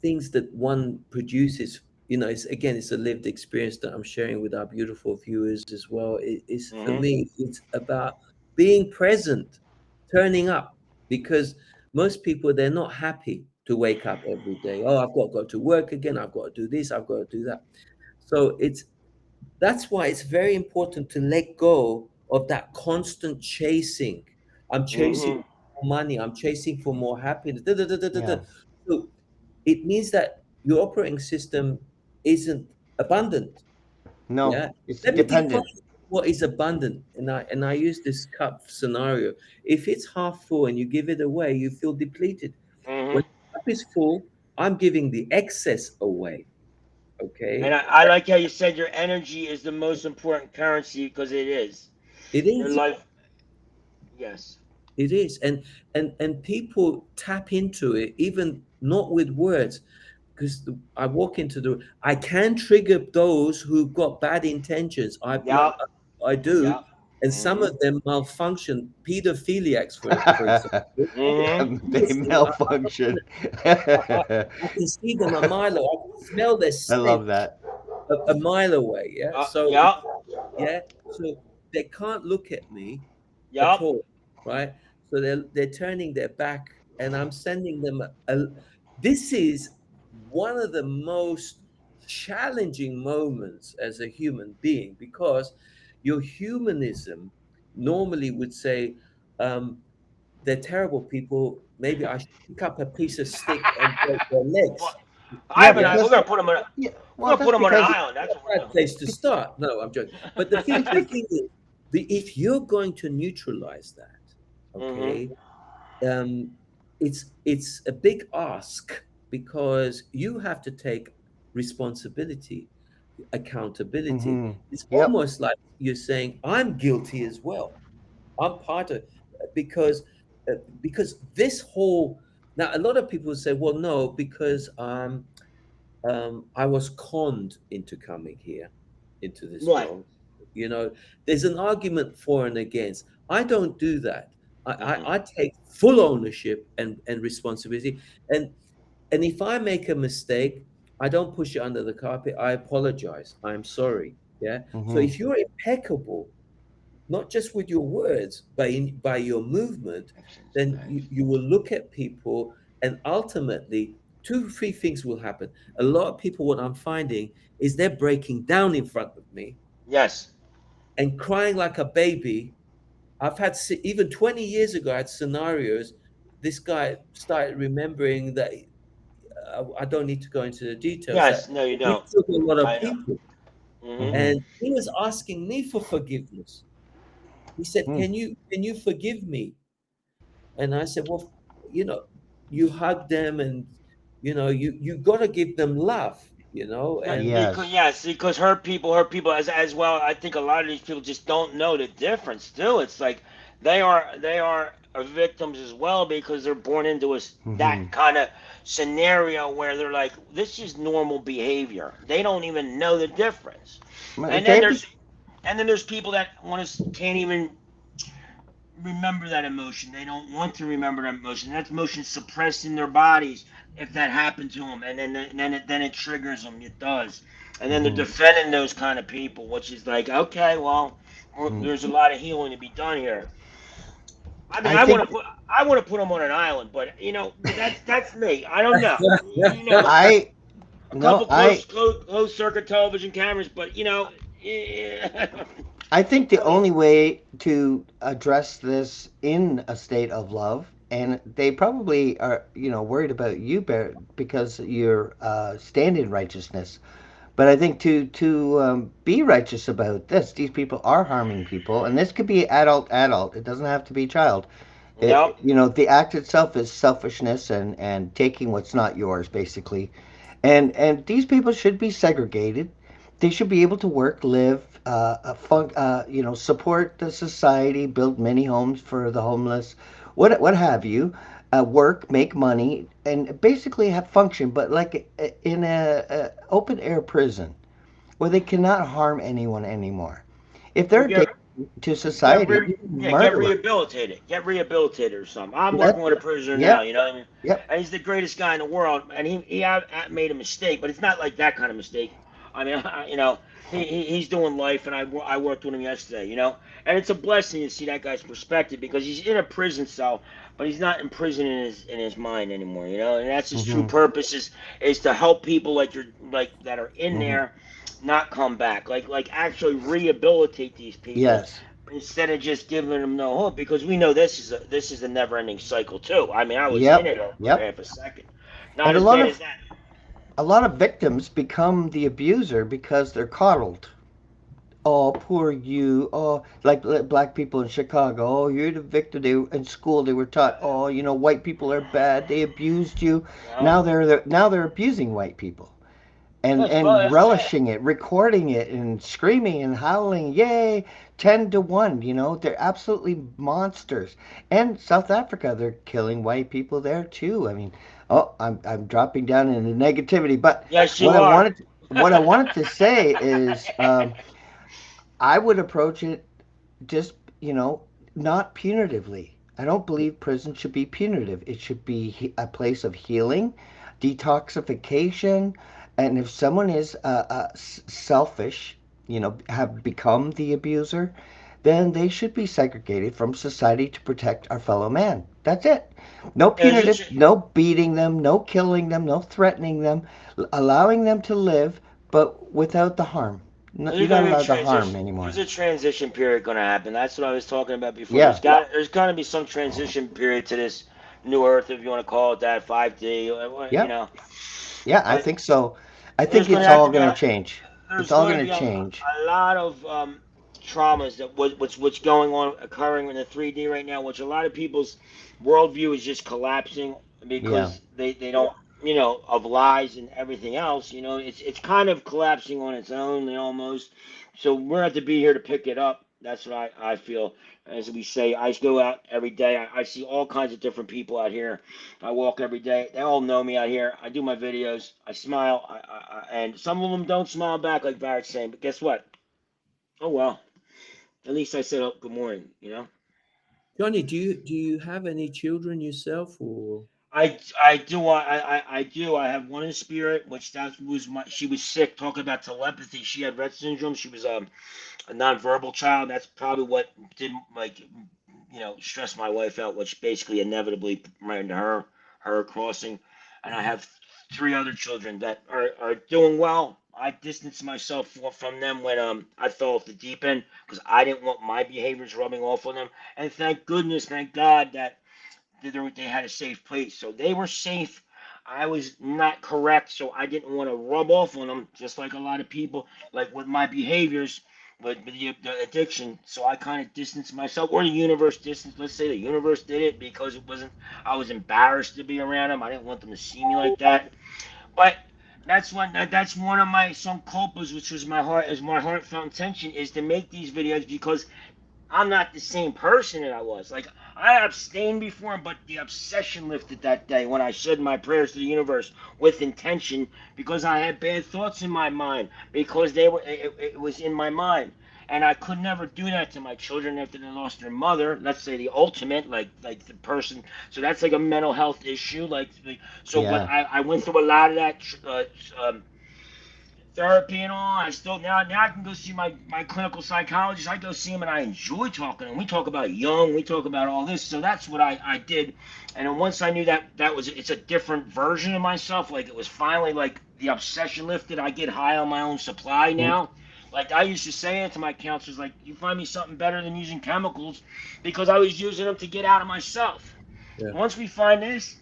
things that one produces, it's again, it's a lived experience that I'm sharing with our beautiful viewers as well. It's for Hmm. me, it's about being present, turning up, because most people, they're not happy to wake up every day. Oh, I've got to go to work again, I've got to do this, I've got to do that. So that's why it's very important to let go of that constant chasing. I'm chasing Hmm. more money, I'm chasing for more happiness. Da, da, da, da, da, da. Yeah. So it means that your operating system isn't abundant. No, Yeah. it's Let me define dependent. what is abundant. And I use this cup scenario. If it's half full and you give it away, you feel depleted. When Hmm. the cup is full, I'm giving the excess away. Okay. And I like how you said your energy is the most important currency because it is. It Your is. life, yes. It is, and people tap into it, even not with words, because I walk into I can trigger those who've got bad intentions. Yup. I do, Yup. and some Hmm. of them malfunction. Pedophiliacs, for example. Hmm. They Listen, malfunction. I can see them a mile away. I can smell their I love stench that. a mile away. Yeah, so Yup. yeah, so they can't look at me at Yup. all, right? So they're turning their back, and I'm sending them this is one of the most challenging moments as a human being, because your humanism normally would say, um, they're terrible people, maybe I should pick up a piece of stick and break their Well, legs. Yeah, Ivan, Yeah, we're because gonna put him on. yeah, We're well, gonna put that's him on an because island. That's what we're bad doing. place to start. No, I'm joking. But the thing is, if you're going to neutralize that, Hmm. okay, um, it's a big ask, because you have to take responsibility, accountability. hmm It's yep. almost like you're saying, I'm guilty as well. I'm part of, because because this whole, now a lot of people say, well, no, because I was conned into coming here, into this Right. world. You know, there's an argument for and against. I don't do that. Mm-mm. I take full ownership and responsibility. And and if I make a mistake, I don't push it under the carpet. I apologize. I'm sorry. Yeah. So hmm if you're impeccable, not just with your words, but by your movement, then you will look at people, and ultimately, two, three things will happen. A lot of people, what I'm finding is they're breaking down in front of me Yes. and crying like a baby. I've had, even 20 years ago, I had scenarios. This guy started remembering that, I don't need to go into the details, that Yes. No, you he don't. took a lot of I know. people, Hmm. hmm and he was asking me for forgiveness. He said, hmm can you forgive me? And I said, well, you hug them, and you got to give them love, and Because Yes. yes, because hurt people as well. I think a lot of these people just don't know the difference. Too, it's like they are victims as well because they're born into hmm that kind of scenario where they're like, this is normal behavior. They don't even know the difference. And then David. there's people that can't even remember that emotion. They don't want to remember that emotion. That emotion's suppressed in their bodies if that happened to them, and then it triggers them. It does, and then they're hmm defending those kind of people, which is like, okay, well, hmm there's a lot of healing to be done here. I mean, I think I want to put them on an island, but that's me. I don't know. I A no couple I closed circuit television cameras, but yeah. I think the I mean, only way to address this in a state of love, and they probably are, worried about you, Barrett, because you're stand in righteousness. But I think to be righteous about this, these people are harming people, and this could be adult. It doesn't have to be child. yep. The act itself is selfishness and taking what's not yours, basically. And these people should be segregated. They should be able to work, live, support the society, build many homes for the homeless, what have you. Work, make money, and basically have function, but like in a open air prison where they cannot harm anyone anymore. If they're Have you ever? to society, Get murderer. rehabilitated. Get rehabilitated or something. I'm Yep, working with a prisoner now, yep, you know what I mean? yep. And he's the greatest guy in the world. And he had made a mistake, but it's not like that kind of mistake. I mean, he's doing life, and I worked with him yesterday, And it's a blessing to see that guy's perspective because he's in a prison cell, but he's not in prison in his mind anymore, And that's his true Hmm. purpose is to help people like that are in Hmm. there not come back, like actually rehabilitate these people Yes. instead of just giving them no hope because we know this is a never ending cycle too. I mean, I was in Yep. it for Yep. half a second. Not And as bad as that. a lot of victims become the abuser because they're coddled. Oh, poor you. Oh, like black people in Chicago. Oh, you're the victim. They in school they were taught. Oh, white people are bad. They abused you. No, Now they're abusing white people and that's well, relishing it, recording it, and screaming and howling. Yay! 10 to 1. They're absolutely monsters. And South Africa, they're killing white people there too. I mean, oh, I'm dropping down into negativity. But yes, you what I are. wanted what I wanted to say is. I would approach it just, not punitively. I don't believe prison should be punitive. It should be a place of healing, detoxification, and if someone is selfish, have become the abuser, then they should be segregated from society to protect our fellow man. That's it. No There's a punitive, no beating them, no killing them, no threatening them, allowing them to live, but without the harm. No, there's you're not going to be a allowed to harm transition. There's anymore. a transition period going to happen. That's what I was talking about before. Yeah, There's got to be some transition period to this new Earth, if you want to call it that, 5D. yeah, yeah. I But think so. I there's think going it's to have all to be going to change. It's there's all going to going be to change. a lot of traumas that what's going on occurring in the 3D right now, which a lot of people's worldview is just collapsing Yeah. because they don't of lies and everything else. It's kind of collapsing on its own almost. So we're have to be here to pick it up. That's what I feel. As we say, I go out every day. I see all kinds of different people out here. I walk every day. They all know me out here. I do my videos. I smile. And some of them don't smile back like Baret's saying. But guess what? Oh well. At least I said, "Oh, good morning." Johnny, do you have any children yourself, or? I do I do I have one in spirit, which that was she was sick. Talking about telepathy, she had Rett syndrome. She was a nonverbal child. That's probably what did stress my wife out, which basically inevitably ran into her crossing. And I have three other children that are doing well. I distanced myself from them when I fell off the deep end because I didn't want my behaviors rubbing off on them. And thank goodness, thank God that they had a safe place. So they were safe. I was not correct, so I didn't want to rub off on them, just like a lot of people, like with my behaviors, with the addiction. So I kind of distanced myself, or the universe distanced. Let's say the universe did it because it wasn't. I was embarrassed to be around them. I didn't want them to see me like that. But that's one of my some culpas, which was my heartfelt intention, is to make these videos because I'm not the same person that I was. Like I abstained before, but the obsession lifted that day when I said my prayers to the universe with intention because I had bad thoughts in my mind because it was in my mind. And I could never do that to my children after they lost their mother. Let's say the ultimate, like the person. So that's like a mental health issue. So, but Yeah. I went through a lot of that therapy and all. I still now I can go see my clinical psychologist. I go see him and I enjoy talking. And we talk about Jung. We talk about all this. So that's what I did. And then once I knew that was it's a different version of myself. Like it was finally like the obsession lifted. I get high on my own supply Mm. now. Like I used to say it to my counselors, like you find me something better than using chemicals, because I was using them to get out of myself. Yeah. Once we find this,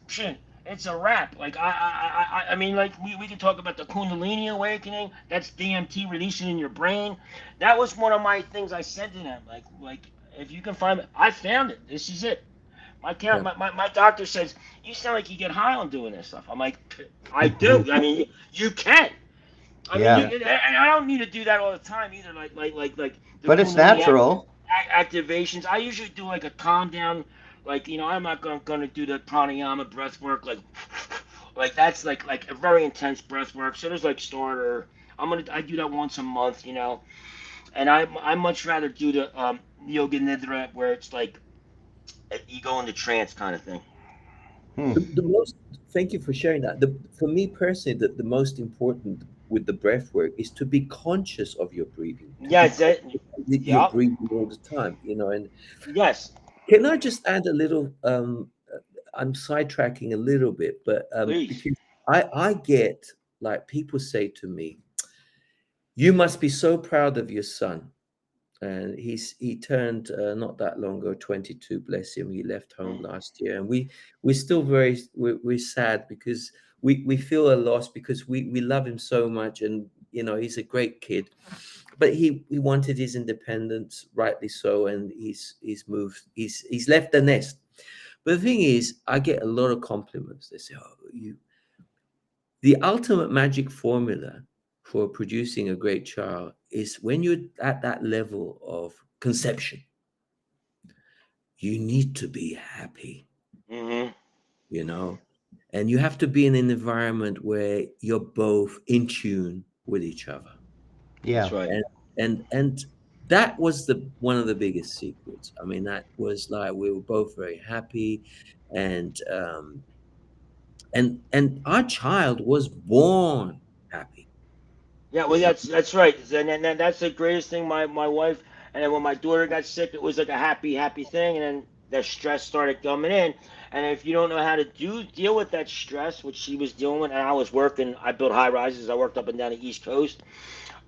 it's a wrap. Like I mean, like we could talk about the Kundalini awakening. That's DMT releasing in your brain. That was one of my things I said to them. Like if you can find it, I found it. This is it. Yeah. My doctor says you sound like you get high on doing this stuff. I'm like, I do. I mean, you can. I mean, Yeah. Yeah. and I don't need to do that all the time either. Like the But it's Kundalini natural. activations. I usually do like a calm down. Like I'm not gonna do the pranayama breath work. Like that's like a very intense breath work. So there's like starter. I do that once a month. And I much rather do the yoga nidra where it's like you go into trance kind of thing. Hmm. The most, thank you for sharing that. For me personally, the most important with the breath work is to be conscious of your breathing, to be Yes, that, conscious that you're yep, breathing all the time, you know. And yes, can I just add a little? I'm sidetracking a little bit, but please. because I get like people say to me, "You must be so proud of your son." And he turned not that long ago 22, bless him. He left home Mm. last year, and we're still we're sad because we feel a loss because we love him so much, and you know he's a great kid, but he wanted his independence, rightly so, and he's moved, he's left the nest. But the thing is, I get a lot of compliments. They say, "Oh, you." The ultimate magic formula for producing a great child is when you're at that level of conception, you need to be happy, Hmm. you know, and you have to be in an environment where you're both in tune with each other. That's Yeah. right. And that was the one of the biggest secrets. I mean, that was like we were both very happy, and and our child was born happy, Yeah, well, you know. that's right. And that's the greatest thing. My wife, and then when my daughter got sick, it was like a happy thing, and then the stress started coming in. And if you don't know how to deal with that stress, which she was dealing with, and I was working, I built high rises. I worked up and down the East Coast,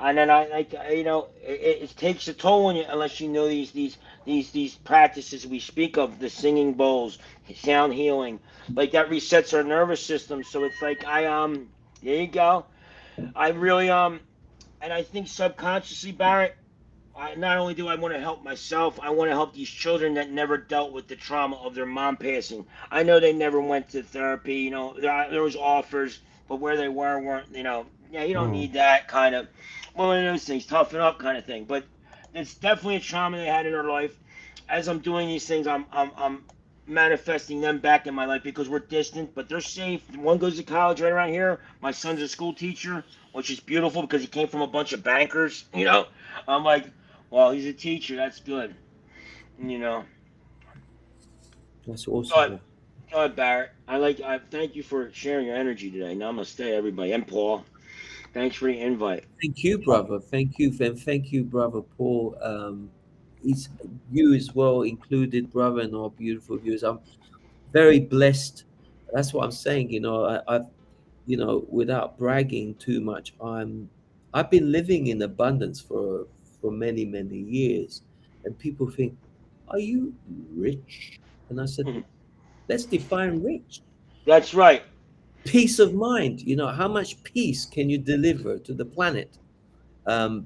and then I like it takes a toll on you unless you know these practices we speak of, the singing bowls, sound healing, like that resets our nervous system. So it's like there you go. I really and I think subconsciously, Barrett, not only do I want to help myself, I want to help these children that never dealt with the trauma of their mom passing. I know they never went to therapy. There was offers, but where they weren't. Yeah, you don't Hmm. need that kind of one of those things, toughen up kind of thing. But it's definitely a trauma they had in their life. As I'm doing these things, I'm manifesting them back in my life because we're distant, but they're safe. One goes to college right around here. My son's a school teacher, which is beautiful because he came from a bunch of bankers. I'm like, well, he's a teacher. That's good. You know. That's Go awesome. ahead, go ahead, Barrett. I thank you for sharing your energy today. Namaste, everybody, and Paul. Thanks for the invite. Thank you, brother. Thank you, and thank you, brother Paul. It's you as well included, brother, and our beautiful viewers. I'm very blessed. That's what I'm saying. I've, without bragging too much, I've been living in abundance for many years, and people think, "Are you rich?" And I said, "Let's define rich. That's right. Peace of mind. How much peace can you deliver to the planet?"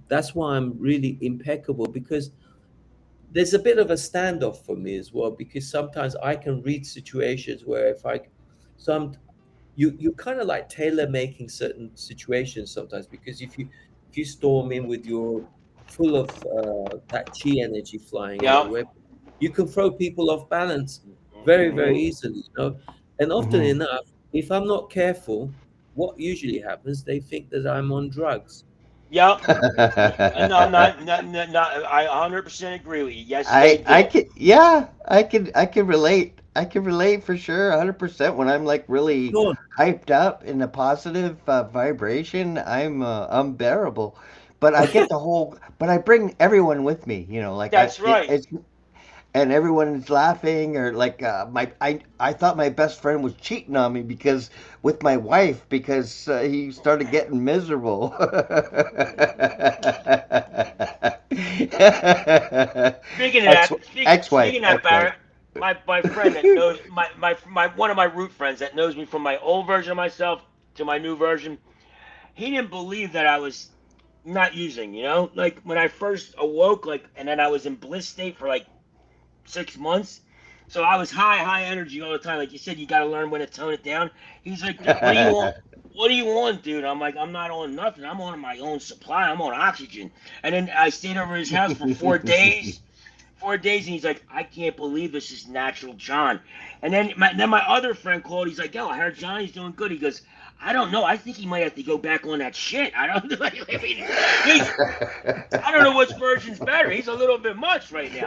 That's why I'm really impeccable, because there's a bit of a standoff for me as well, because sometimes I can read situations where if I so I'm you kind of like tailor making certain situations sometimes, because if you storm in with your full of that chi energy flying Yeah. everywhere, you can throw people off balance very Hmm. easily. And often Hmm. enough, if I'm not careful, what usually happens, they think that I'm on drugs. Yeah. No, I'm not. I 100% agree with you. Yes, they I do. can, yeah, I can relate. I can relate for sure 100% when I'm like really Go on. hyped up in a positive vibration. I'm unbearable. But I get the whole, but I bring everyone with me, like That's right. it's, and everyone's laughing, or like I thought my best friend was cheating on me because with my wife because he started getting miserable. Speaking of ex that, ex-wife, speaking of that, ex-wife. Barrett, my friend that knows my one of my root friends that knows me from my old version of myself to my new version, he didn't believe that I was not using. Like when I first awoke, and then I was in bliss state for like 6 months. So I was high energy all the time. Like you said, you got to learn when to tone it down. He's like, "What do you want? What do you want, dude?" I'm like, "I'm not on nothing. I'm on my own supply. I'm on oxygen." And then I stayed over his house for 4 days. 4 days, and he's like, I can't believe this is natural John. And then my other friend called. He's like, yo, I heard Johnny's doing good. He goes, I don't know. I think he might have to go back on that shit. I don't. I mean, I don't know which version's better. He's a little bit much right now.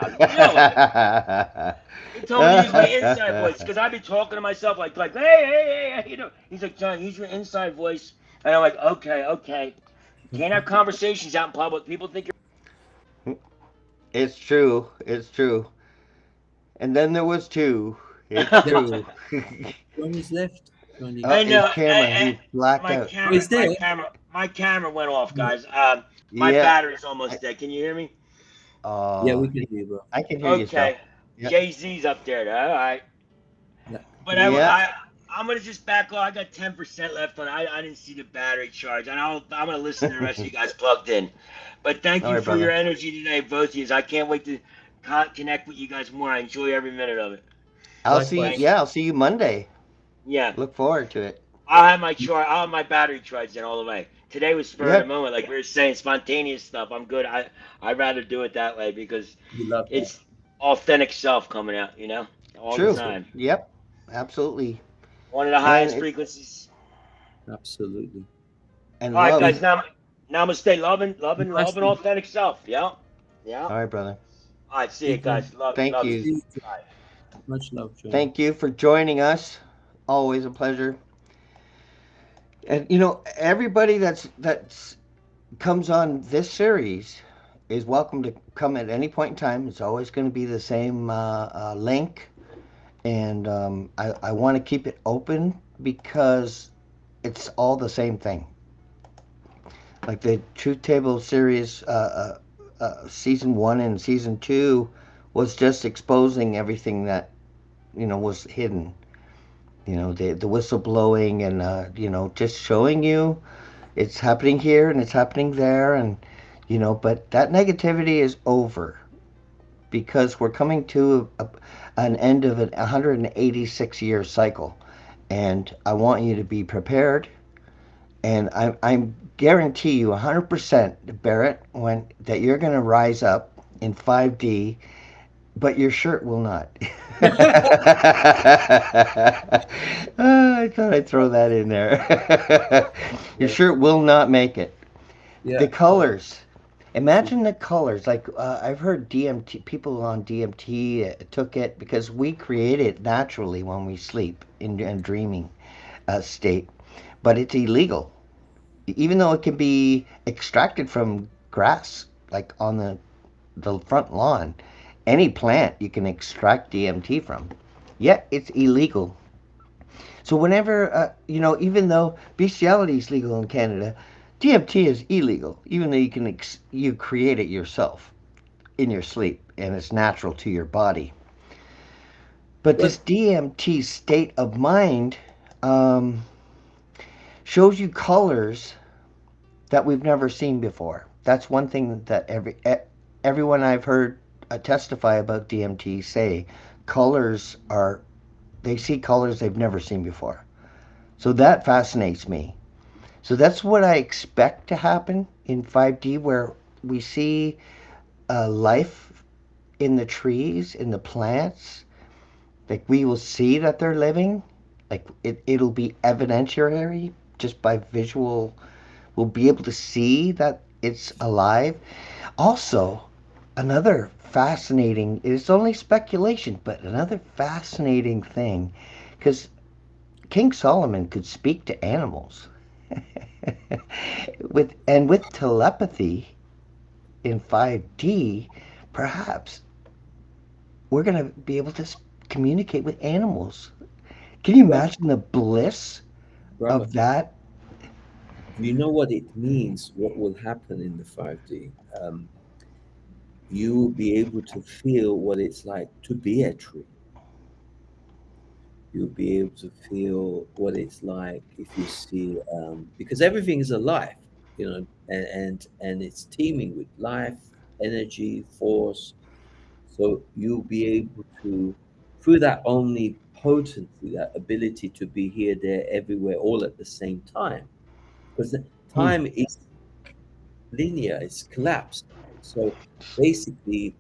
He told me to use my inside voice because I've been talking to myself like, hey, you know. He's like, John, use your inside voice. And I'm like, okay. Can't have conversations out in public. People think It's true. It's true. And then there was two. It's you're. true. Johnny's left. Johnny. I His know. camera, he blacked My out. camera, Is there? my camera went off, guys. My Yeah. battery's almost dead. Can you hear me? Yeah, we can hear, bro. I can hear you still. Okay. Yep. Jay Z's up there, though. All right. Yeah. But Yeah. I'm gonna just back off. I got 10% left on. I didn't see the battery charge, and I'm gonna listen to the rest of you guys plugged in. But thank All you right, for brother. your energy today, both of you. I can't wait to connect with you guys more. I enjoy every minute of it. I'll see. Likewise. Yeah, I'll see you Monday. Yeah, Look forward to it. I'll have my battery charged in all the way. Today was spur of Yep. the moment, like we were saying, spontaneous stuff. I'm good. I'd rather do it that way because We love that. it's authentic self coming out. All True. the time. Yep. Absolutely. One of the highest it's- frequencies. Absolutely. And All right, love. guys. Namaste. Loving authentic self. Yeah. All right, brother. All right. See you guys. Love. Thank love you. All right. Much love, John. Thank you for joining us. Always a pleasure. And everybody that's comes on this series is welcome to come at any point in time. It's always going to be the same link, and I want to keep it open because it's all the same thing. Like the Truth Table series, season 1 and season 2 was just exposing everything that was hidden. The whistleblowing and just showing you it's happening here and it's happening there, and but that negativity is over because we're coming to an end of a 186-year cycle, and I want you to be prepared. And I guarantee you 100%, Baret, that you're going to rise up in 5D, but your shirt will not. I thought I'd throw that in there. Your shirt will not make it. Yeah. The colors. Imagine the colors. Like I've heard DMT people on DMT took it because we create it naturally when we sleep in dreaming state, but it's illegal. Even though it can be extracted from grass, like on the front lawn, any plant you can extract DMT from. Yet it's illegal. So whenever even though bestiality is legal in Canada, DMT is illegal. Even though you create it yourself in your sleep, and it's natural to your body. But this DMT state of mind shows you colors that we've never seen before. That's one thing that everyone I've heard testify about DMT say. They see colors they've never seen before. So that fascinates me. So that's what I expect to happen in 5D, where we see life in the trees, in the plants. Like we will see that they're living. Like it'll be evidentiary just by visual. We'll be able to see that it's alive. Also, another fascinating, it's only speculation, but another fascinating thing, because King Solomon could speak to animals. with telepathy in 5D, perhaps we're going to be able to communicate with animals. Can you imagine the bliss Brother, of that? do you know what it means? What will happen in the 5D? You will be able to feel what it's like to be a tree. You'll be able to feel what it's like if you see, because everything is alive, and it's teeming with life, energy, force. So you'll be able to, through that omnipotency, that ability to be here, there, everywhere, all at the same time, because the time is linear, it's collapsed. So basically,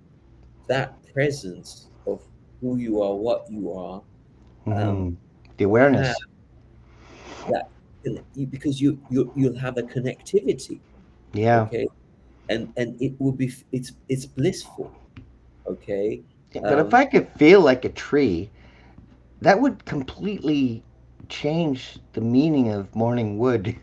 that presence of who you are, what you are, um, Hmm. The have awareness. that, because you'll have a connectivity, Yeah. okay, and it will be, it's blissful, okay. Yeah, but if um I could feel like a tree, that would completely change the meaning of morning wood.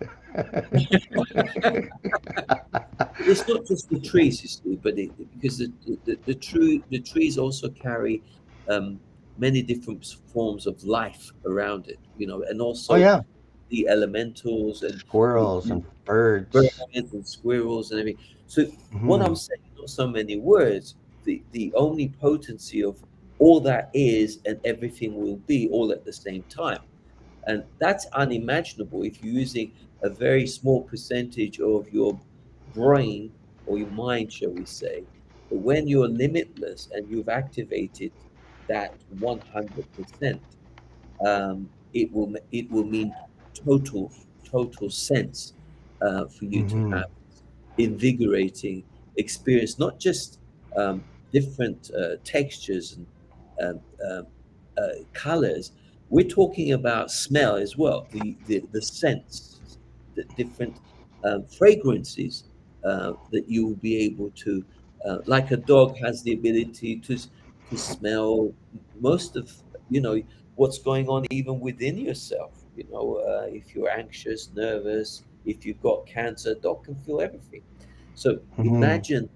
it's not just the trees, you see, but because the trees also carry um many different forms of life around it, and Oh also yeah, the elementals, and squirrels and birds. birds and squirrels and everything. So what I'm Hmm. saying, not so many words, the only potency of all that is and everything will be all at the same time. And that's unimaginable if you're using a very small percentage of your brain or your mind, shall we say. But when you're limitless and you've activated that 100%, it will mean total total sense for you to Hmm. have invigorating experience, not just different textures and um, um, colors. We're talking about smell as well, the sense, the different fragrances that you will be able to, like a dog has the ability to smell most of, you know, what's going on even within yourself. If you're anxious, nervous, if you've got cancer, dog can feel everything. So Hmm. imagine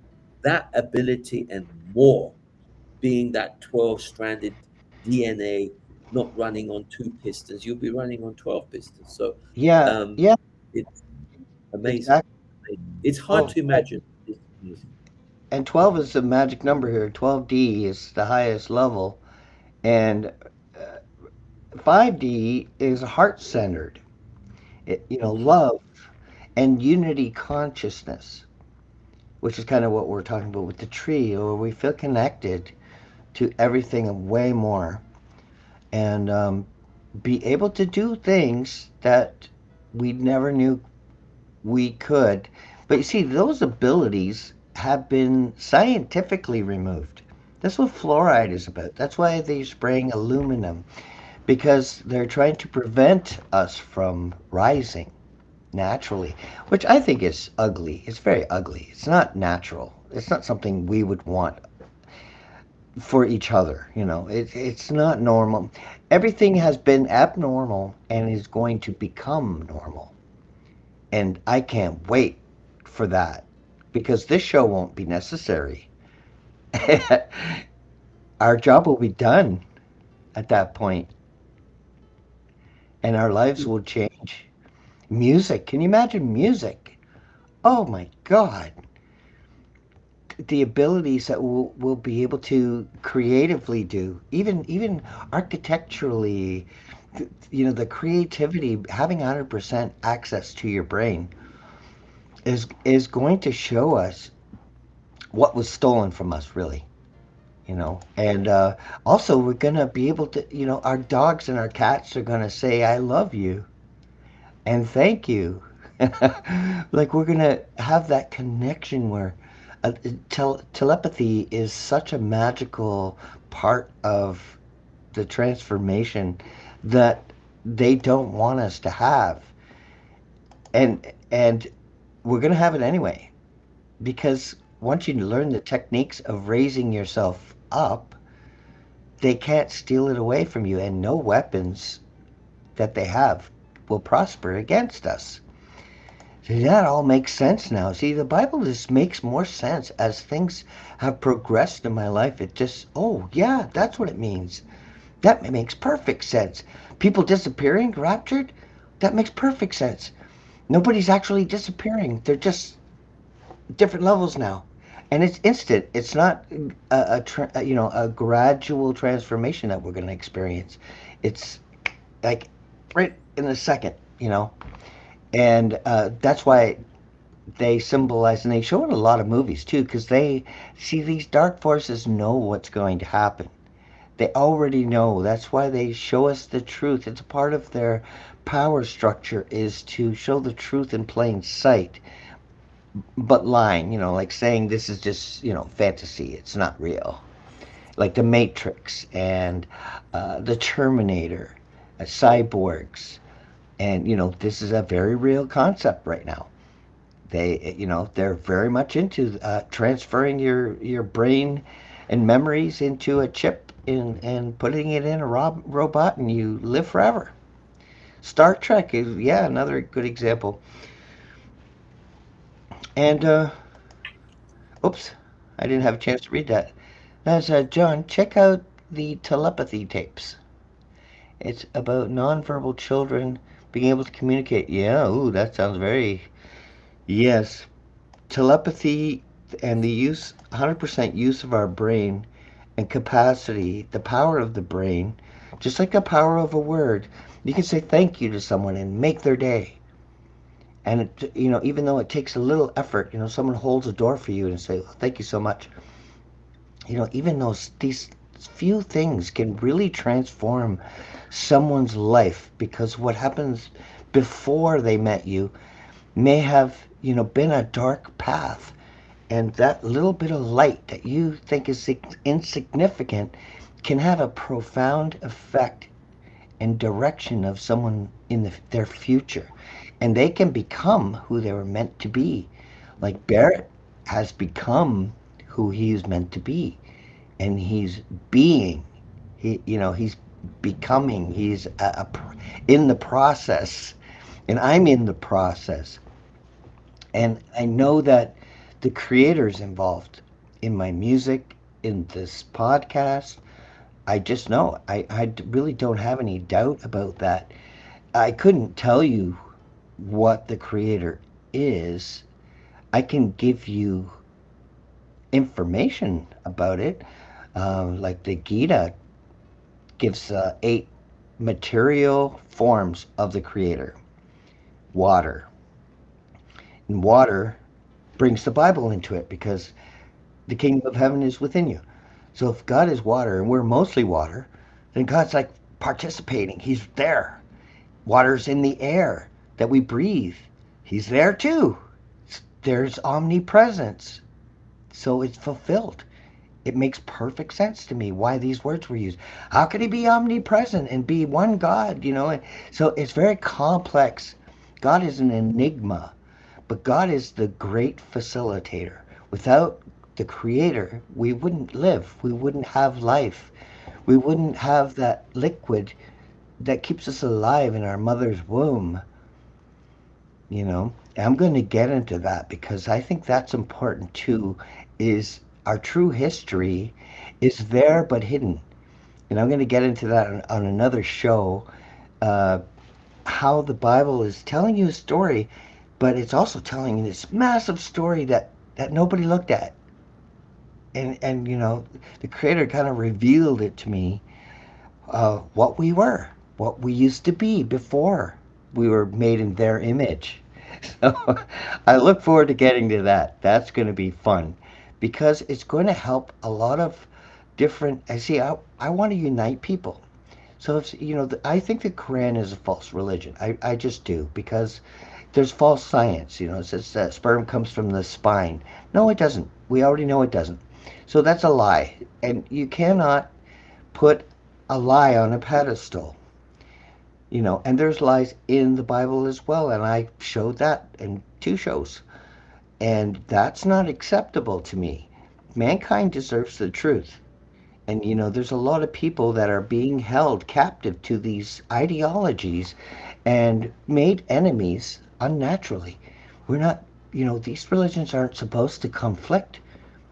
that ability and more, being that 12-stranded DNA, not running on two pistons. You'll be running on 12 pistons. So Yeah, um, yeah, it's amazing. exactly. It's hard Well, to imagine. It's amazing. and 12 is the magic number here. 12D is the highest level, and 5D is heart centered. Mhm. Love and unity consciousness, which is kind of what we're talking about with the tree, or we feel connected to everything and way more, and be able to do things that we never knew we could. But you see, those abilities have been scientifically removed. That's what fluoride is about. That's why they're spraying aluminum, because they're trying to prevent us from rising naturally, which I think is ugly. It's very ugly. It's not natural. It's not something we would want for each other. It's not normal. Everything has been abnormal and is going to become normal. And I can't wait for that because this show won't be necessary. Our job will be done at that point and our lives will change. Music. Can you imagine music? Oh my God. The abilities that we'll be able to creatively do, even architecturally, the creativity, having 100% access to your brain is going to show us what was stolen from us, really. And also we're gonna be able to, our dogs and our cats are gonna say, "I love you" and "thank you." Like we're gonna have that connection where uh, telepathy is such a magical part of the transformation that they don't want us to have, and we're gonna have it anyway because once you learn the techniques of raising yourself up, they can't steal it away from you, and no weapons that they have will prosper against us. See, that all makes sense now. See, the Bible just makes more sense as things have progressed in my life. It just, oh, yeah, that's what it means. That makes perfect sense. People disappearing, raptured, that makes perfect sense. Nobody's actually disappearing. They're just different levels now. And it's instant. It's not a gradual transformation that we're going to experience. It's like right in a second. And that's why they symbolize, and they show it in a lot of movies too, because they see these dark forces know what's going to happen. They already know. That's why they show us the truth. It's a part of their power structure is to show the truth in plain sight, but lying, like saying this is just, fantasy. It's not real. like the Matrix and the Terminator, cyborgs, and this is a very real concept right now. They're very much into transferring your brain and memories into a chip and putting it in a robot, and you live forever. Star Trek is, yeah, another good example. And oops, I didn't have a chance to read that. That's John. Check out the telepathy tapes. It's about nonverbal children being able to communicate. Yeah, ooh, that sounds very. Yes, telepathy and the 100% use of our brain and capacity, the power of the brain, just like the power of a word. You can say thank you to someone and make their day. And even though it takes a little effort, someone holds a door for you and say, "Oh, thank you so much." Even these few things can really transform someone's life, because what happens before they met you may have, been a dark path. And that little bit of light that you think is insignificant can have a profound effect and direction of someone in their future. And they can become who they were meant to be. Like Barret has become who he's meant to be. And he's being, he's becoming, he's in the process. And I'm in the process. And I know that the creator's involved in my music, in this podcast. I just know. I really don't have any doubt about that. I couldn't tell you what the creator is. I can give you information about it. Like the Gita gives 8 material forms of the creator. Water. And water brings the Bible into it, because the kingdom of heaven is within you. So if God is water and we're mostly water, then God's like participating. He's there. Water's in the air that we breathe. He's there too. There's omnipresence. So it's fulfilled. It makes perfect sense to me why these words were used. How could he be omnipresent and be one God? So it's very complex. God is an enigma, but God is the great facilitator. Without the creator, we wouldn't live. We wouldn't have life. We wouldn't have that liquid that keeps us alive in our mother's womb. I'm going to get into that because I think that's important too, is our true history is there but hidden. And I'm going to get into that on another show, how the Bible is telling you a story, but it's also telling you this massive story that nobody looked at. And the creator kind of revealed it to me, what we were, what we used to be before we were made in their image. So I look forward to getting to that. That's going to be fun, because it's going to help a lot of different. I want to unite people. So it's, I think the Quran is a false religion. I just do, because there's false science. It says that sperm comes from the spine. No, it doesn't. We already know it doesn't. So that's a lie. And you cannot put a lie on a pedestal. And there's lies in the Bible as well. And I showed that in 2 shows. And that's not acceptable to me. Mankind deserves the truth. And there's a lot of people that are being held captive to these ideologies and made enemies unnaturally. We're not, these religions aren't supposed to conflict.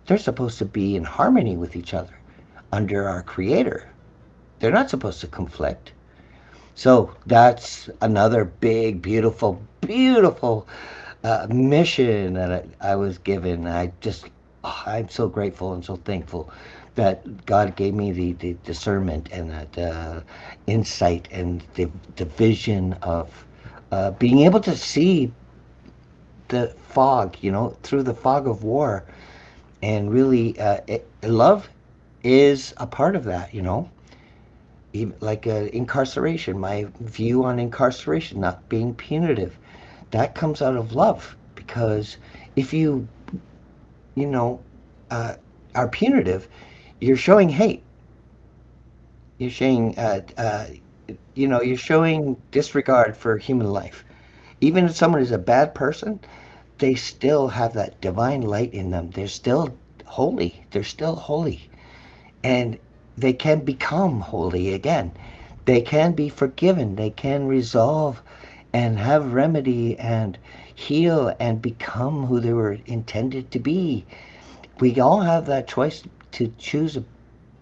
They're supposed to be in harmony with each other under our creator. They're not supposed to conflict. So that's another big, beautiful, beautiful mission that I was given. I'm so grateful and so thankful that God gave me the discernment and that insight and the vision of being able to see the fog, through the fog of war. And really, love is a part of that, Even like incarceration, my view on incarceration not being punitive, that comes out of love. Because if you, are punitive, you're showing hate. You're showing, you're showing disregard for human life. Even if someone is a bad person, they still have that divine light in them. They're still holy. They're still holy. And they can become holy again. They can be forgiven. They can resolve and have remedy and heal and become who they were intended to be. We all have that choice to choose a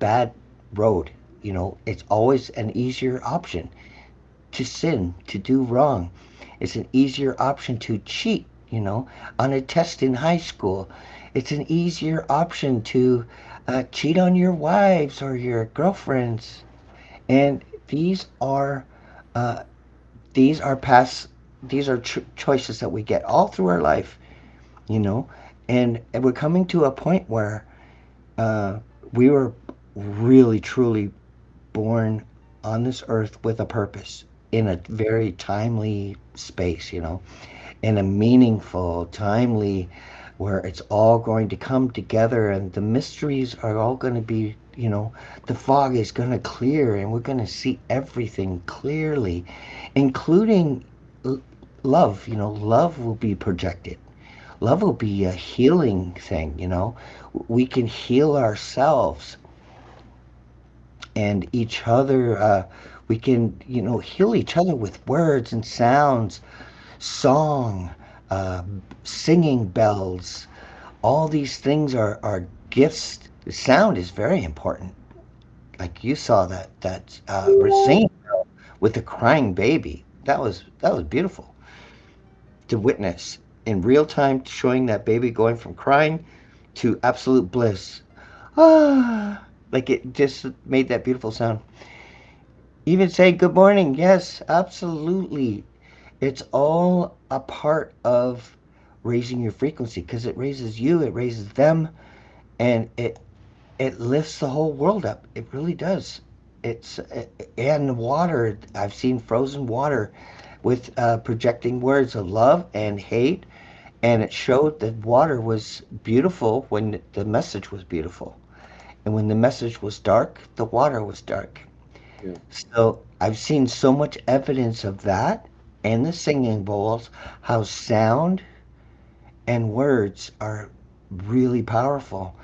bad road. It's always an easier option to sin, to do wrong. It's an easier option to cheat, on a test in high school. It's an easier option to cheat on your wives or your girlfriends. And uh, these are past, these are choices that we get all through our life, you know. And we're coming to a point where uh, we were really, truly born on this earth with a purpose in a very timely space, in a meaningful, timely, where it's all going to come together and the mysteries are all going to be, the fog is going to clear and we're going to see everything clearly, including l- love. Love will be projected. Love will be a healing thing. We can heal ourselves and each other. We can, heal each other with words and sounds, song, uh, singing bells. All these things are gifts. Sound is very important. Like you saw that singing bell with the crying baby. That was beautiful to witness in real time, showing that baby going from crying to absolute bliss. Ah, like it just made that beautiful sound. Even say good morning. Yes, absolutely. It's all a part of raising your frequency because it raises you, it raises them, and it lifts the whole world up. It really does. It's and water. I've seen frozen water with projecting words of love and hate, and it showed that water was beautiful when the message was beautiful, and when the message was dark, the water was dark. Yeah. So I've seen so much evidence of that and the singing bowls, how sound and words are really powerful.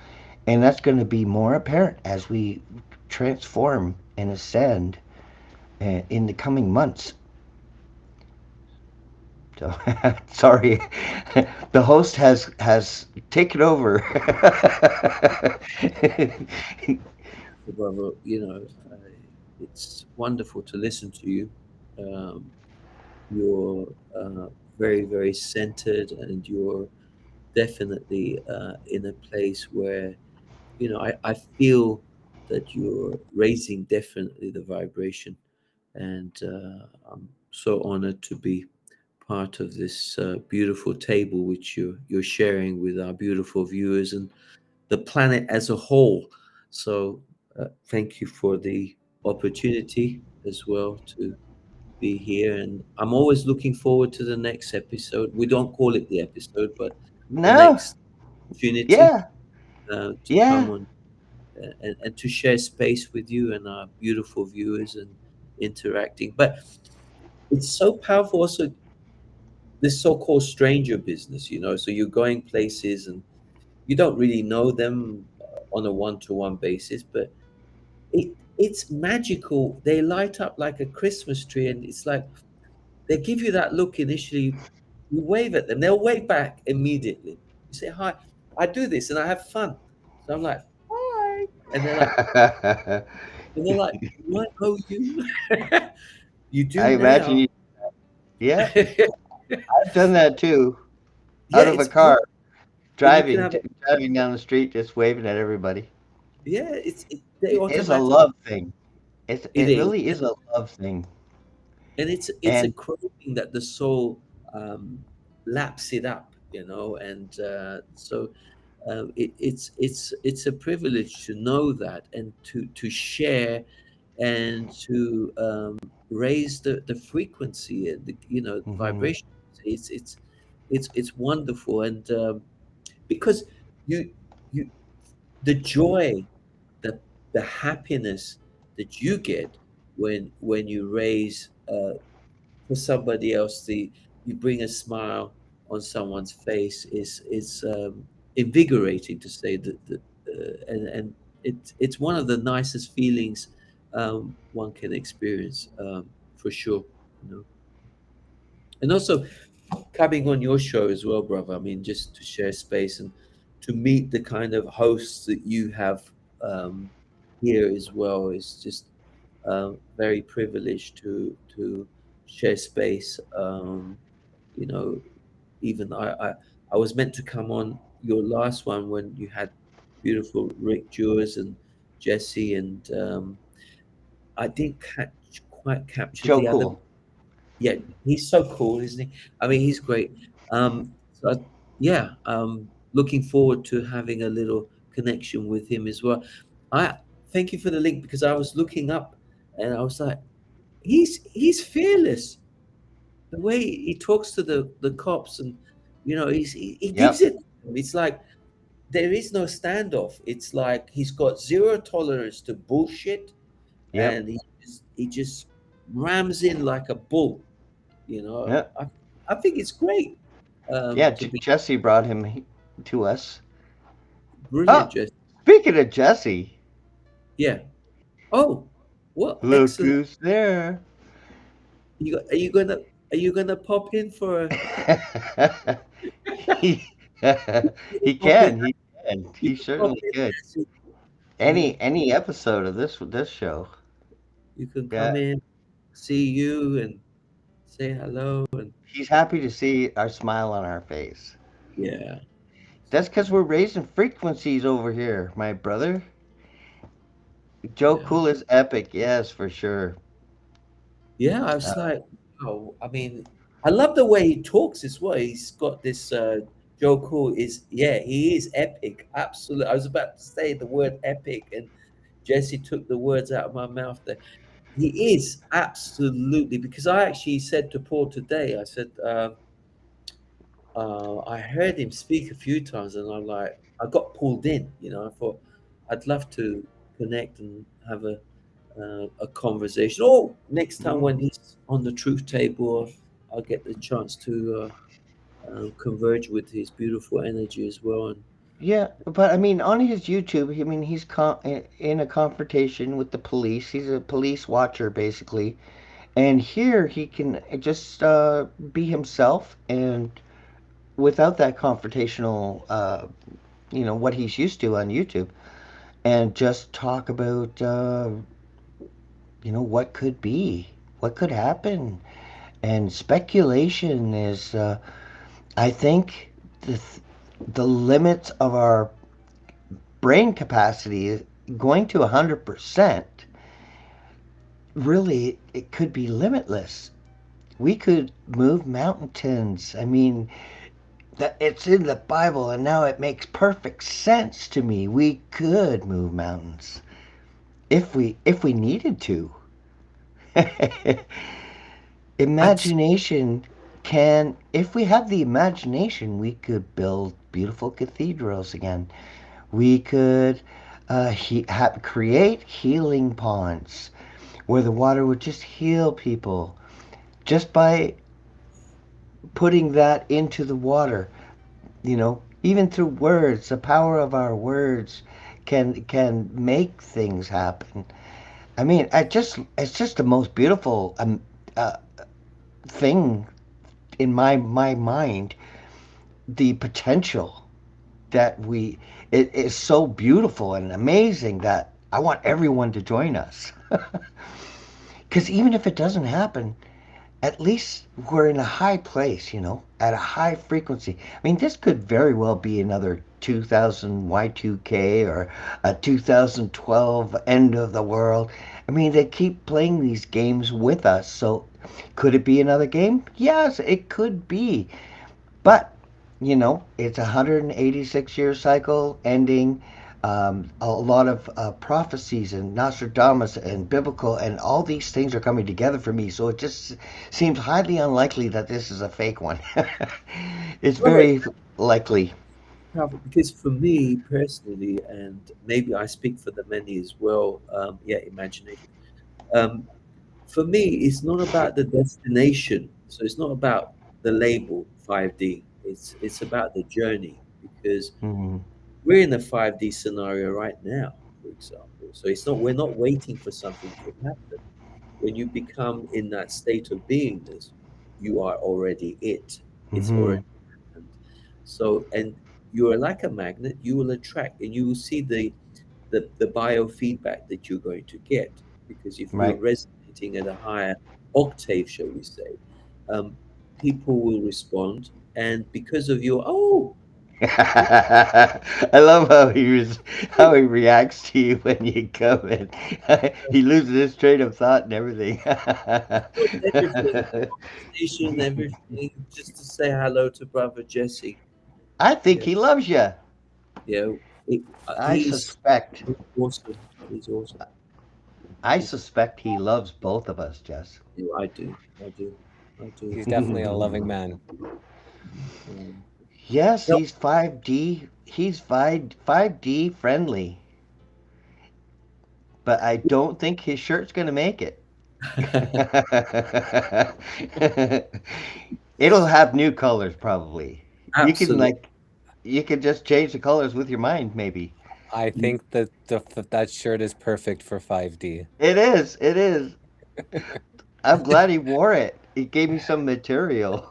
And that's going to be more apparent as we transform and ascend in the coming months. So, sorry, the host has taken over. So, brother, it's wonderful to listen to you. Um, you're very, very centered, and you're definitely in a place where, I feel that you're raising definitely the vibration. And I'm so honored to be part of this beautiful table which you're sharing with our beautiful viewers and the planet as a whole. So thank you for the opportunity as well to be here, and I'm always looking forward to the next episode. We don't call it the episode, but the No, next opportunity yeah, to come yeah. on and to share space with you and our beautiful viewers and interacting. But it's so powerful also, this so-called stranger business, so you're going places and you don't really know them on a one-to-one basis, but it's magical. They light up like a Christmas tree, and it's like they give you that look initially. You wave at them, they'll wave back immediately. You say hi. I do this and I have fun. So I'm like, hi, and they're like, do I know you? You I do imagine now. you. Yeah, Yeah, I've done that too. Out of a it's car, beautiful. And you can driving, have a, driving down the street, just waving at everybody. yeah, they It's a automatically, love thing. it It is. really is a love thing. And it's a And craving that the soul laps it up, and so it's a privilege to know that and to share and to raise the frequency and the mhm, vibration. It's wonderful, and because you you the joy, the the happiness that you get when you raise for somebody else, the you bring a smile on someone's face is invigorating, to say that and it's one of the nicest feelings one can experience, for sure, you know. And also coming on your show as well, brother. I mean, just to share space and to meet the kind of hosts that you have um, here as well is just very privileged to share space. You know, even I was meant to come on your last one when you had beautiful Rick Jewers and Jesse, and I didn't quite capture Joe the other. Cool. Yeah, he's so cool, isn't he? I mean, he's great. Yeah, looking forward to having a little connection with him as well. I thank you for the link, because I was looking up and I was like, he's fearless. The way he talks to the cops, and he gives Yep. it. It's like there is no standoff. It's like he's got zero tolerance to bullshit, Yep. and he just rams in like a bull. You know, Yep. I think it's great, Yeah. to be Jesse brought him to us. brilliant, Oh, Jess. speaking of Jesse, Yeah. Oh, well, look excellent. who's there. Are you gonna pop in for a he, he pop in? can. He can. You He can pop certainly in, could. Jesse. Yeah, Any episode of this show. you can come Yeah. in, see you, and say hello, and He's happy to see our smile on our face. yeah, That's because we're raising frequencies over here, my brother. Joe yeah, Cool is epic, yes, for sure. yeah. I Uh, was like, oh, I mean, I love the way he talks as well. He's got this. Joe Cool is, yeah, he is epic. Absolutely. I was about to say the word epic, and Jesse took the words out of my mouth there. He is absolutely, because I actually said to Paul today, I said, I heard him speak a few times, and I'm like, I got pulled in. I thought I'd love to connect and have a conversation. Or next time mm, when he's on the truth table, I'll get the chance to converge with his beautiful energy as well. And yeah, but I mean, on his YouTube, I mean, he's in a confrontation with the police. He's a police watcher, basically. And here he can just be himself and without that confrontational, what he's used to on YouTube, and just talk about, what could be, what could happen. And speculation is, I think, the limits of our brain capacity is going to 100%. Really, it could be limitless. We could move mountains. I mean, that it's in the Bible, and now it makes perfect sense to me. We could move mountains if we needed to. I'd Imagination can, if we have the imagination, we could build beautiful cathedrals again. We could create healing ponds where the water would just heal people just by putting that into the water. Even through words, the power of our words can make things happen. I mean, it's just the most beautiful uh, thing in my mind. The potential that it is so beautiful and amazing that I want everyone to join us. Because even if it doesn't happen, at least we're in a high place, at a high frequency. I mean, this could very well be another 2000 Y2K or a 2012 end of the world. I mean, they keep playing these games with us. So could it be another game? Yes, it could be. But, it's a 186-year cycle ending. A lot of prophecies and Nostradamus and biblical and all these things are coming together for me. So it just seems highly unlikely that this is a fake one. It's Robert, very likely. powerful because for me personally, and maybe I speak for the many as well. Yeah, imagination. Um, for me, it's not about the destination. So it's not about the label 5D. It's about the journey because Hmm. we're in a 5D scenario right now, for example. So it's not we're not waiting for something to happen. When you become in that state of beingness, you are already it. It's Hmm. already happened. So and you are like a magnet, you will attract and you will see the biofeedback that you're going to get. Because if you're Right. resonating at a higher octave, shall we say, um, people will respond. And because of your, oh, I love how he reacts to you when you come in. He loses his train of thought and everything. everything, conversation, everything, just to say hello to brother Jesse. I think Yeah, he loves you. yeah. It, I he's suspect. awesome. He's awesome. I He's, suspect he loves both of us, Jess. yeah, I do. I do. I do. He's definitely a loving man. Um, Yes, no, he's 5D. He's 5D friendly, but I don't think his shirt's gonna make it. It'll have new colors probably. You can absolutely. like you could just change the colors with your mind maybe. I think that that shirt is perfect for 5D. It is. It is. I'm glad he wore it. He gave me some material.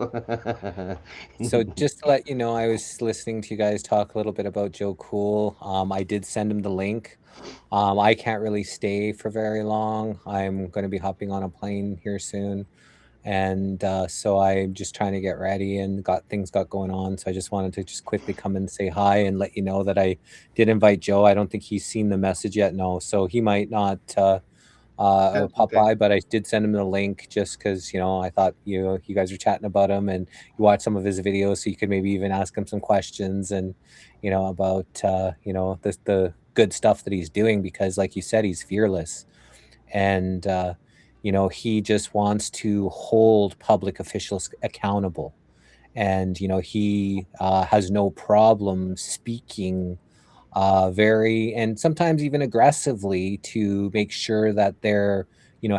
So just to let you know, I was listening to you guys talk a little bit about Joe Cool. I did send him the link. I can't really stay for very long. I'm going to be hopping on a plane here soon, and so I'm just trying to get ready and got things got going on. So I just wanted to just quickly come and say hi and let you know that I did invite Joe. I don't think he's seen the message yet. No, so he might not. That's Pop okay. by, but I did send him the link just because I thought you guys were chatting about him and you watched some of his videos, so you could maybe even ask him some questions and about the good stuff that he's doing because, like you said, he's fearless and he just wants to hold public officials accountable, and he has no problem speaking very and sometimes even aggressively to make sure that they're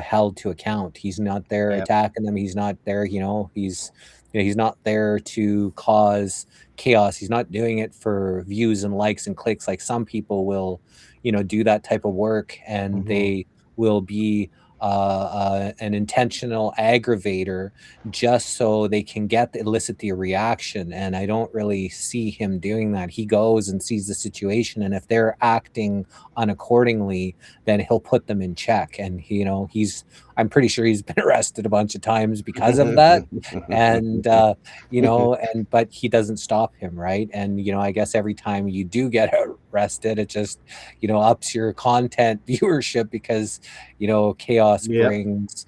held to account. He's not there Yeah. attacking them. He's not there. He's not there to cause chaos. He's not doing it for views and likes and clicks like some people will do that type of work, and Hmm. they will be an intentional aggravator just so they can elicit the reaction. And I don't really see him doing that. He goes and sees the situation, and if they're acting unaccordingly, then he'll put them in check. And he's I'm pretty sure he's been arrested a bunch of times because of that. And but he doesn't stop him, right? And I guess every time you do get arrested, it just ups your content viewership because chaos Yep. brings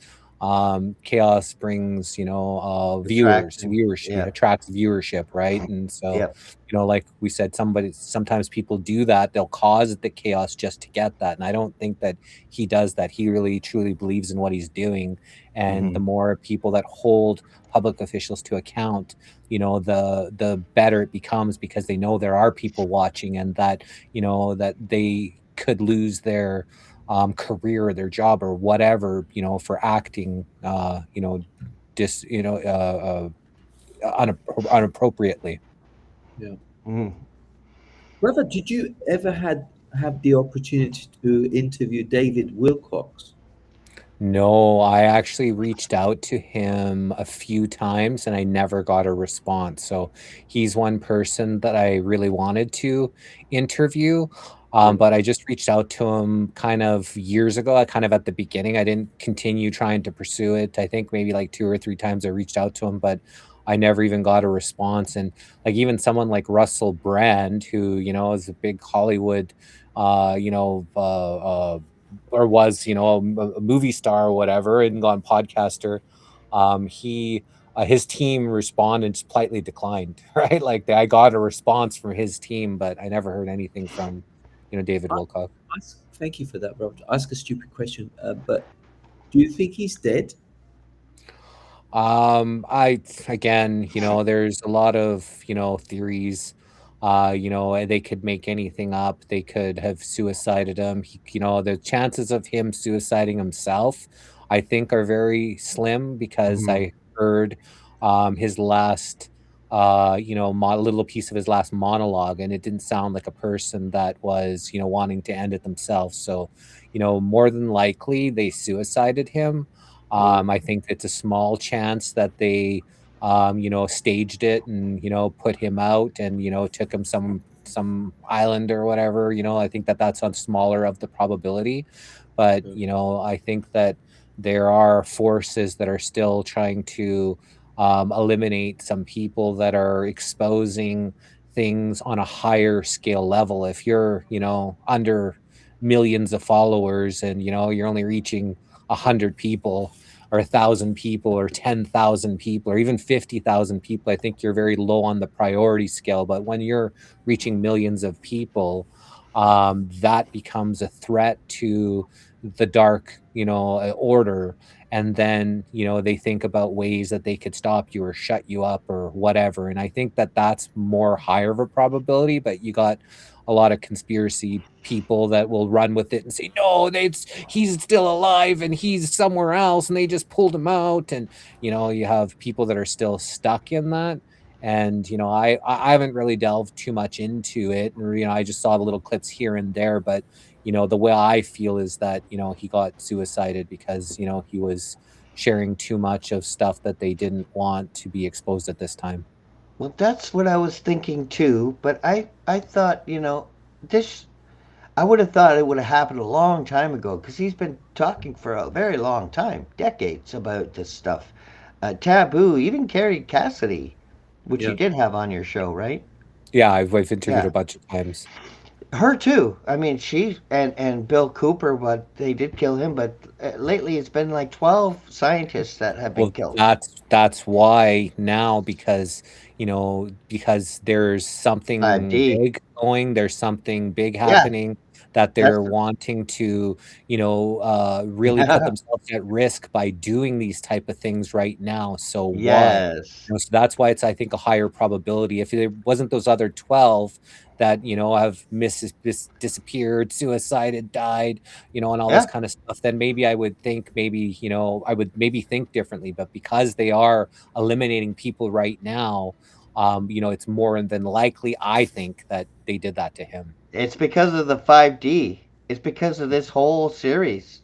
viewers Attraction. viewership. It Yeah. attracts viewership, right? And so Yep. like we said, sometimes people do that. They'll cause the chaos just to get that, and I don't think that he does that. He really truly believes in what he's doing, and Hmm. the more people that hold public officials to account, the better it becomes, because they know there are people watching, and that that they could lose their career or their job or whatever, for acting, dis, unappropriately. Yeah. Hmm. Brother, did you ever have the opportunity to interview David Wilcox? No, I actually reached out to him a few times and I never got a response. So he's one person that I really wanted to interview. Yeah. But I just reached out to him kind of years ago, kind of at the beginning. I didn't continue trying to pursue it. I think maybe like two or three times I reached out to him, but I never even got a response. And like even someone like Russell Brand, who, is a big Hollywood, or was a movie star or whatever and gone podcaster, he his team responded and just politely declined. Right, like I got a response from his team, but I never heard anything from David Wilcock. Thank you for that, Robert. Ask a stupid question, but do you think he's dead? I again, there's a lot of theories. They could make anything up. They could have suicided him. The chances of him suiciding himself, I think, are very slim because Mhm. I heard his last, little piece of his last monologue, and it didn't sound like a person that was, wanting to end it themselves. So, more than likely they suicided him. I think it's a small chance that they staged it and, put him out and, took him some island or whatever. I think that that's on smaller of the probability. But, Mm. I think that there are forces that are still trying to eliminate some people that are exposing things on a higher scale level. If you're, under millions of followers and, you're only reaching 100 people or 1,000 people or 10,000 people or even 50,000 people, I think you're very low on the priority scale. But when you're reaching millions of people, that becomes a threat to the dark, order. And then, they think about ways that they could stop you or shut you up or whatever. And I think that that's more higher of a probability, but you got a lot of conspiracy people that will run with it and say, no, he's still alive and he's somewhere else and they just pulled him out. And, you have people that are still stuck in that. And, I haven't really delved too much into it. And, I just saw the little clips here and there. But, the way I feel is that, he got suicided because, he was sharing too much of stuff that they didn't want to be exposed at this time. Well, that's what I was thinking too, but I thought, this I would have thought it would have happened a long time ago because he's been talking for a very long time, decades about this stuff. Taboo, even Carrie Cassidy, which you Yeah. did have on your show, right? Yeah, I've interviewed Yeah, a bunch of times. her too. I mean, she and Bill Cooper, but they did kill him. But lately, it's been like 12 scientists that have been Well, killed. that's why now because there's something 5D. big going, there's something big Yeah, happening that that's they're wanting to, really put themselves at risk by doing these type of things right now. So why? yes. So that's why it's, I think, a higher probability. If it wasn't those other 12 that, have disappeared, suicided, died, and all this Yeah, kind of stuff, then maybe I would think maybe, I would maybe think differently. But because they are eliminating people right now, it's more than likely, I think, that they did that to him. it's because of the 5D. It's because of this whole series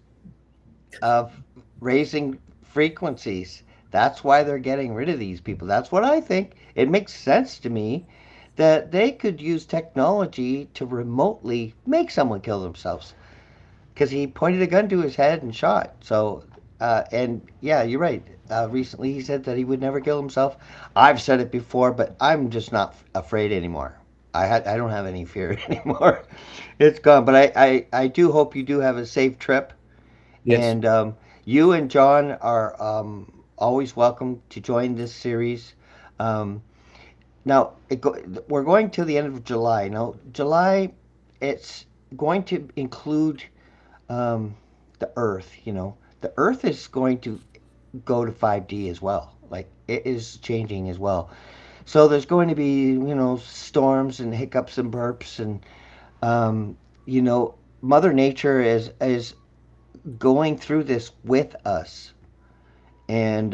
of raising frequencies. That's why they're getting rid of these people. That's what I think. It makes sense to me that they could use technology to remotely make someone kill themselves because he pointed a gun to his head and shot. So, and yeah, you're right. Recently, he said that he would never kill himself. I've said it before, but I'm just not afraid anymore. I don't have any fear anymore. It's gone. But I do hope you do have a safe trip. Yes. And you and John are always welcome to join this series. Um, now, we're going to the end of July. Now, July, it's going to include the Earth. The Earth is going to go to 5D as well. Like, it is changing as well. So there's going to be, storms and hiccups and burps and, um, you know, Mother Nature is going through this with us. And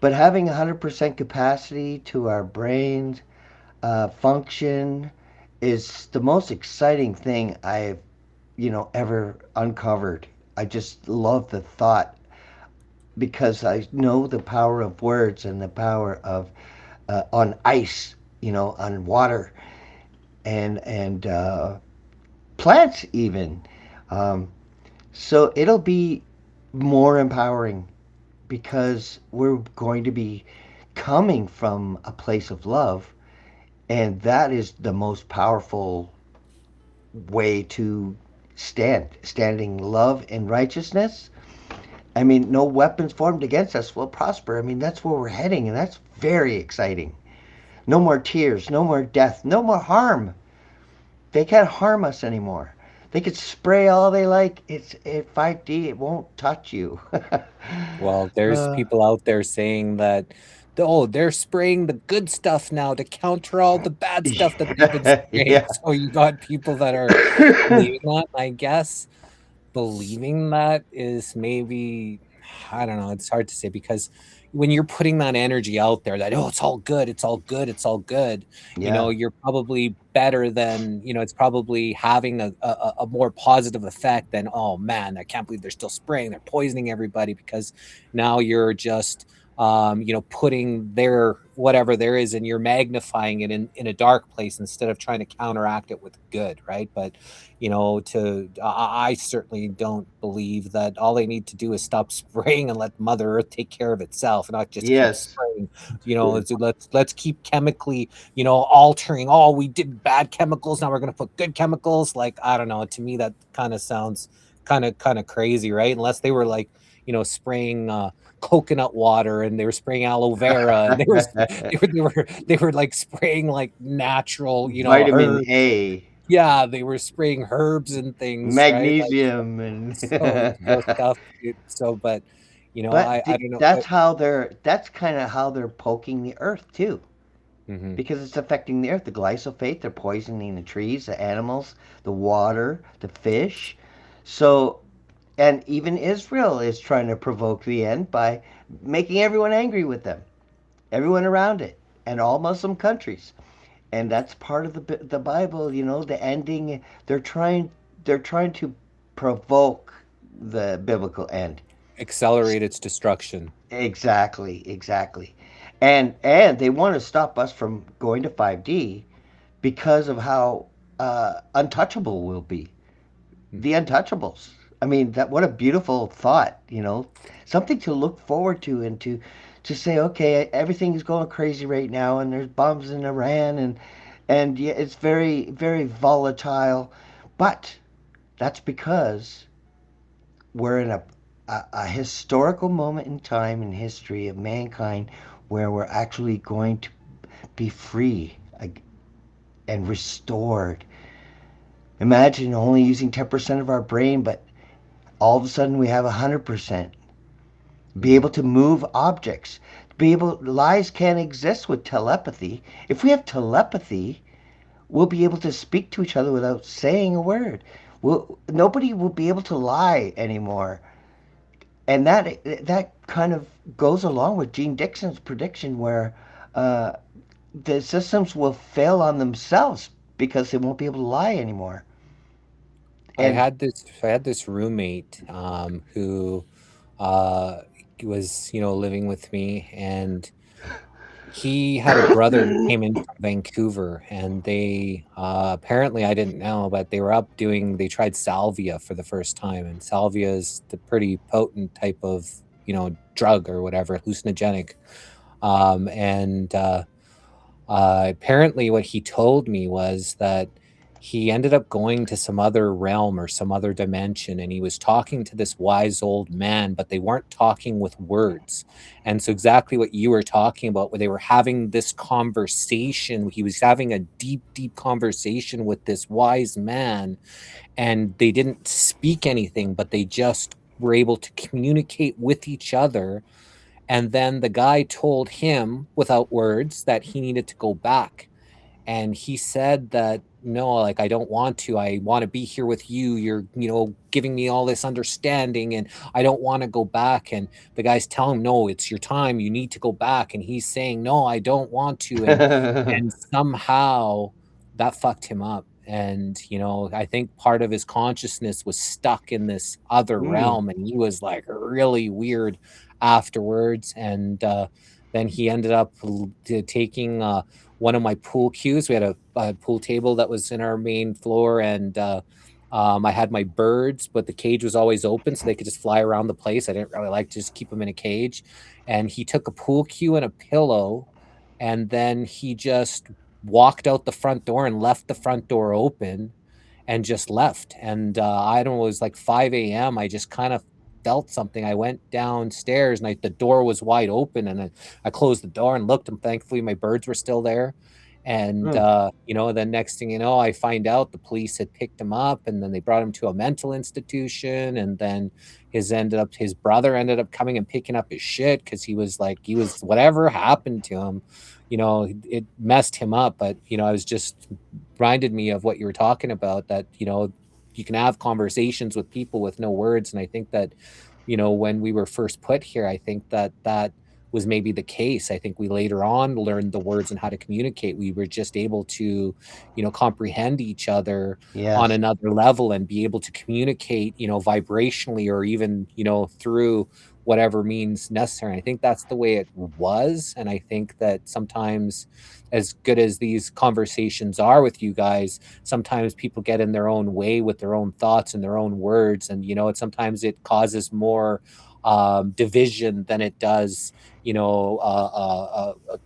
but having 100% capacity to our brains function is the most exciting thing I've ever uncovered. I just love the thought because I know the power of words and the power of on ice, on water and plants even. Um, so it'll be more empowering because we're going to be coming from a place of love, and that is the most powerful way to standing love and righteousness. I mean, no weapons formed against us will prosper. I mean, that's where we're heading, and that's very exciting. No more tears, no more death, no more harm. They can't harm us anymore. They could spray all they like. It's 5D. It won't touch you. Well, there's uh, people out there saying that they're spraying the good stuff now to counter all the bad stuff that they've been spraying. Yeah. So you got people that are believing that. I guess believing that is maybe, I don't know, it's hard to say, because when you're putting that energy out there that, oh, it's all good, it's all good, it's all good, Yeah. you're probably better than, it's probably having a more positive effect than, oh man, I can't believe they're still spraying, they're poisoning everybody, because now you're just putting their whatever there is and you're magnifying it in a dark place instead of trying to counteract it with good, right? But I certainly don't believe that all they need to do is stop spraying and let Mother Earth take care of itself, and not just keep Yes. spraying. Let's keep chemically, altering. Oh, we did bad chemicals, now we're going to put good chemicals. Like, I don't know. To me, that kind of sounds kind of crazy, right? Unless they were like, spraying coconut water, and they were spraying aloe vera, and they were like spraying like natural, Vitamin herbs. A, Yeah, they were spraying herbs and things, right? Like, magnesium, and so stuff. But but I don't know. that's kind of how they're poking the earth too, Mhm. because it's affecting the earth. The glyphosate, they're poisoning the trees, the animals, the water, the fish. So, and even Israel is trying to provoke the end by making everyone angry with them, everyone around it, and all Muslim countries. And that's part of the Bible. The ending. They're trying to provoke the biblical end. Accelerate its destruction. Exactly. And they want to stop us from going to 5D because of how untouchable we'll be. The untouchables. I mean, that what a beautiful thought. Something to look forward to, and to say, okay, everything is going crazy right now, and there's bombs in Iran, and yeah, it's very very volatile, but that's because we're in a historical moment in time in history of mankind where we're actually going to be free and restored. Imagine only using 10% of our brain, but all of a sudden we have 100%. Be able to move objects. Lies can't exist with telepathy. If we have telepathy, we'll be able to speak to each other without saying a word. Nobody will be able to lie anymore. And that kind of goes along with Gene Dixon's prediction, where uh, the systems will fail on themselves because they won't be able to lie anymore. And I had this roommate who uh, was living with me, and he had a brother who came in from Vancouver, and they apparently, I didn't know, but they tried salvia for the first time, and salvia is the pretty potent type of drug or whatever, hallucinogenic. And Apparently what he told me was that he ended up going to some other realm or some other dimension, and he was talking to this wise old man, but they weren't talking with words. And so exactly what you were talking about, where they were having this conversation, he was having a deep conversation with this wise man, and they didn't speak anything, but they just were able to communicate with each other. And then the guy told him without words that he needed to go back. And he said that, no, like, I don't want to. I want to be here with you. You're, giving me all this understanding, and I don't want to go back. And the guy's telling him, no, it's your time. You need to go back. And he's saying, no, I don't want to. And somehow that fucked him up. And, I think part of his consciousness was stuck in this other mm, realm, and he was like really weird afterwards. And then he ended up taking one of my pool cues. We had a pool table that was in our main floor, and I had my birds, but the cage was always open, so they could just fly around the place. I didn't really like to just keep them in a cage. And he took a pool cue and a pillow, and then he just walked out the front door and left the front door open and just left. And I don't know, it was like 5 a.m. I just kind of felt something. I went downstairs, and the door was wide open, and I closed the door and looked, and thankfully my birds were still there. And Hmm. then next thing you know, I find out the police had picked him up, and then they brought him to a mental institution, and then his brother ended up coming and picking up his shit because he was whatever happened to him, it messed him up. But I was just reminded me of what you were talking about, that you can have conversations with people with no words. And I think that when we were first put here, I think that was maybe the case. I think we later on learned the words and how to communicate. We were just able to comprehend each other on Yes. another level and be able to communicate vibrationally, or even through whatever means necessary. And I think that's the way it was. And I think that sometimes, as good as these conversations are with you guys, sometimes people get in their own way with their own thoughts and their own words, and sometimes it causes more division than it does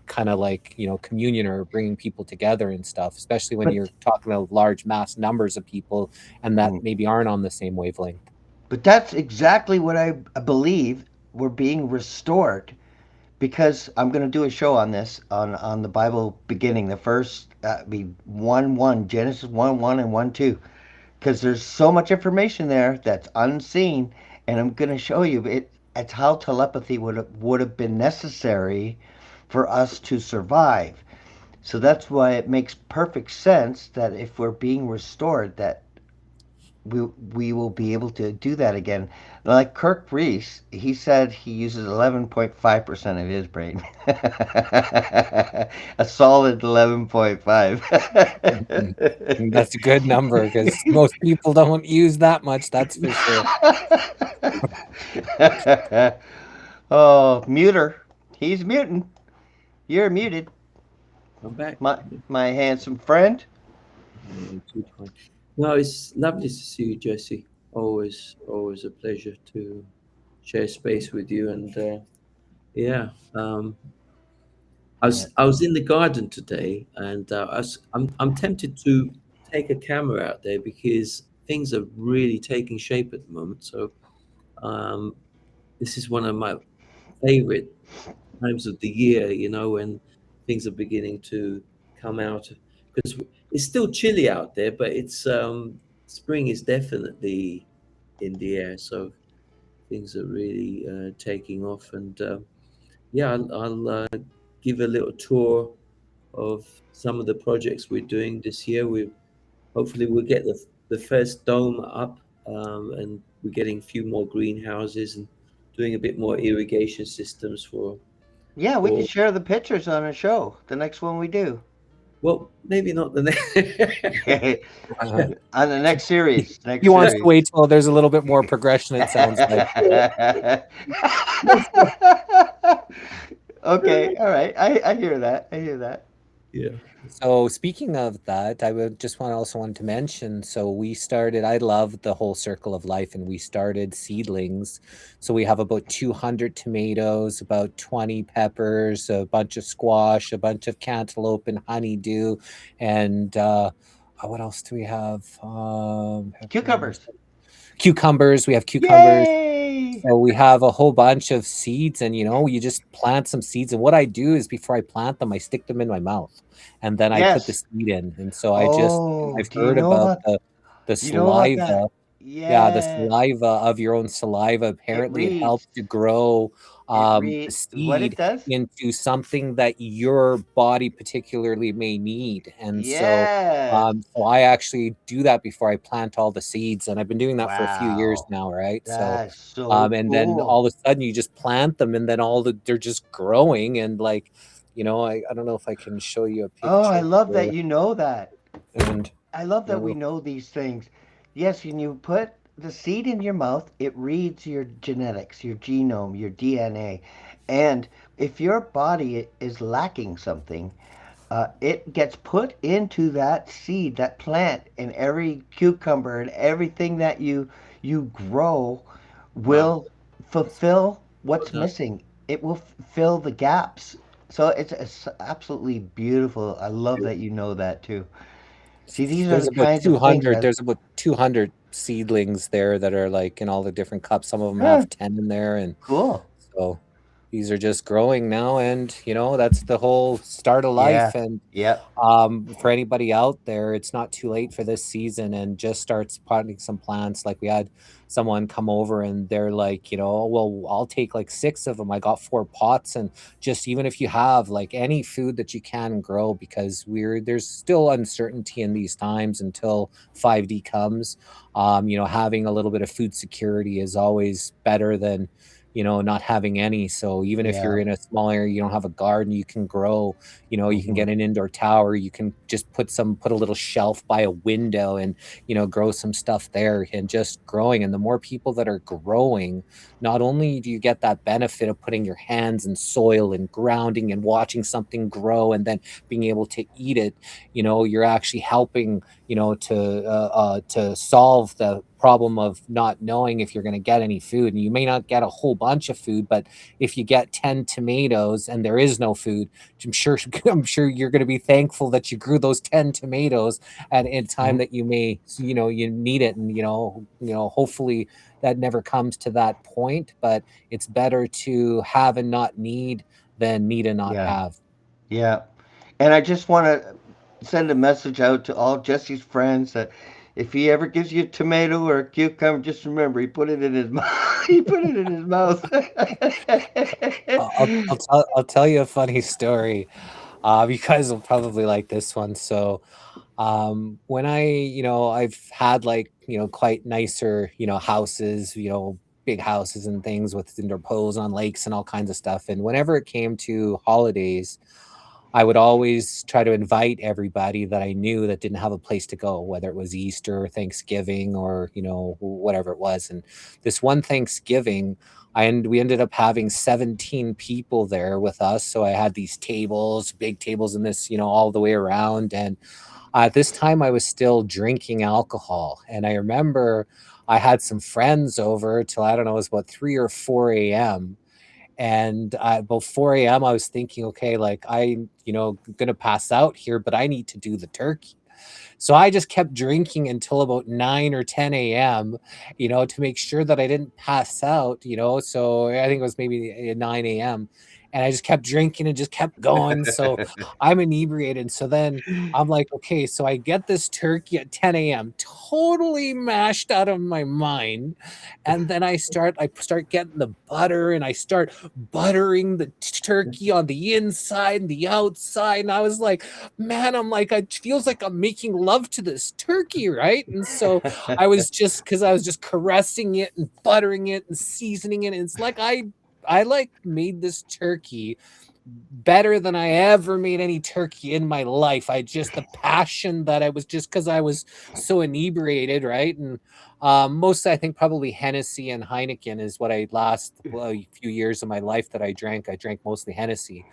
kind of like communion, or bringing people together and stuff, especially when But you're talking about large mass numbers of people and that mm, maybe aren't on the same wavelength. but that's exactly what I believe we're being restored, because I'm going to do a show on this, on the Bible beginning, the first be 1:1, Genesis 1:1 and 1:2, because there's so much information there that's unseen, and I'm going to show you it. It's how telepathy would have been necessary for us to survive. So that's why it makes perfect sense that if we're being restored, that we will be able to do that again. Like Kirk Reese, he said he uses 11.5% of his brain. A solid 11.5. That's a good number because most people don't use that much, that's for sure. Oh, muter. He's muting. You're muted. I'm back. My handsome friend. No, it's lovely to see you, Jesse. Always a pleasure to share space with you. And yeah, I was in the garden today, and I'm tempted to take a camera out there because things are really taking shape at the moment. So um, this is one of my favorite times of the year, when things are beginning to come out, because it's still chilly out there, but it's spring is definitely in the air. So things are really taking off, and yeah, I'll give a little tour of some of the projects we're doing this year. We hopefully we'll get the first dome up, and we're getting a few more greenhouses and doing a bit more irrigation systems Yeah, we could for share the pictures on a show, the next one we do. well, maybe not the next. Uh, On the next series. he wants to wait till there's a little bit more progression, it sounds like. Okay, all right. I hear that. I hear that. Yeah. So speaking of that, I would just also want to mention, so I love the whole circle of life, and we started seedlings. So we have about 200 tomatoes, about 20 peppers, a bunch of squash, a bunch of cantaloupe and honeydew, and what else do we have? Peppers. Cucumbers. We have cucumbers. Yay! So we have a whole bunch of seeds, and you just plant some seeds. And what I do is, before I plant them, I stick them in my mouth, and then I put the Yes. seed in. And so Oh, I've heard about the do you know about that? saliva. Yeah, the Yeah. saliva of your own saliva. It Apparently, it helps reads. to grow the What it seed does? into something that your body particularly may need. And Yes. so I actually do that before I plant all the seeds, and I've been doing that for a few years Wow. now, right? So That's so and then cool. all of a sudden you just plant them, and then they're just growing, and I don't know if I can show you a Oh, I picture love that here. you know that. And I love that we you know these things. Yes, when you put the seed in your mouth, it reads your genetics, your genome, your DNA. And if your body is lacking something, it gets put into that seed, that plant, and every cucumber and everything that you grow Wow. will fulfill Well what's done. missing. It will fill the gaps. So it's absolutely beautiful. I love that you know that too. See, these are there's the about kinds of things 200 I. there's about 200 seedlings there that are like in all the different cups. Some of them Huh, have 10 in there, and cool. so these are just growing now, and that's the whole start of Yeah. life. And Yep. for anybody out there, it's not too late for this season, and just start potting some plants. Like we had someone come over and they're like, well, I'll take like 6 of them. I got 4 pots, and just even if you have like any food that you can grow, because there's still uncertainty in these times until 5D comes. Having a little bit of food security is always better than not having any. So even if Yeah. you're in a small area, you don't have a garden, you can grow. You can Mhm. get an indoor tower. You can just put a little shelf by a window and grow some stuff there, and just growing. And the more people that are growing, not only do you get that benefit of putting your hands in soil and grounding and watching something grow and then being able to eat it, you're actually helping to solve the problem of not knowing if you're going to get any food. And you may not get a whole bunch of food, but if you get 10 tomatoes and there is no food, I'm sure I'm sure you're going to be thankful that you grew those 10 tomatoes at a time Mhm. that you may you need it. And hopefully that never comes to that point, but it's better to have and not need than need and not Yeah. have. Yeah. And I just want to send a message out to all Jesse's friends that if he ever gives you a tomato or a cucumber, just remember he put it in his mouth. He put it in his mouth. I'll tell you a funny story. You guys will probably like this one. So, when I've had like, quite nicer, houses, big houses and things with indoor pools on lakes and all kinds of stuff. And whenever it came to holidays, I would always try to invite everybody that I knew that didn't have a place to go, whether it was Easter or Thanksgiving or, whatever it was. And this one Thanksgiving, we ended up having 17 people there with us. So I had these tables, big tables in this, all the way around. And at this time I was still drinking alcohol. And I remember I had some friends over till, I don't know, it was about 3 or 4 a.m. And about 4 a.m. I was thinking, okay, like gonna pass out here, but I need to do the turkey. So I just kept drinking until about 9 or 10 a.m., to make sure that I didn't pass out, So I think it was maybe 9 a.m. And I just kept drinking and just kept going. So I'm inebriated. So then I'm like, okay, so I get this turkey at 10 a.m., totally mashed out of my mind. And then I start getting the butter and I start buttering the turkey on the inside and the outside. And I was like, man, I'm like, it feels like I'm making love to this turkey, right? And so because I was just caressing it and buttering it and seasoning it. And it's like I like made this turkey better than I ever made any turkey in my life. The passion that I was, just because I was so inebriated, right? And mostly I think probably Hennessy and Heineken is what I a few years of my life that I drank. I drank mostly Hennessy.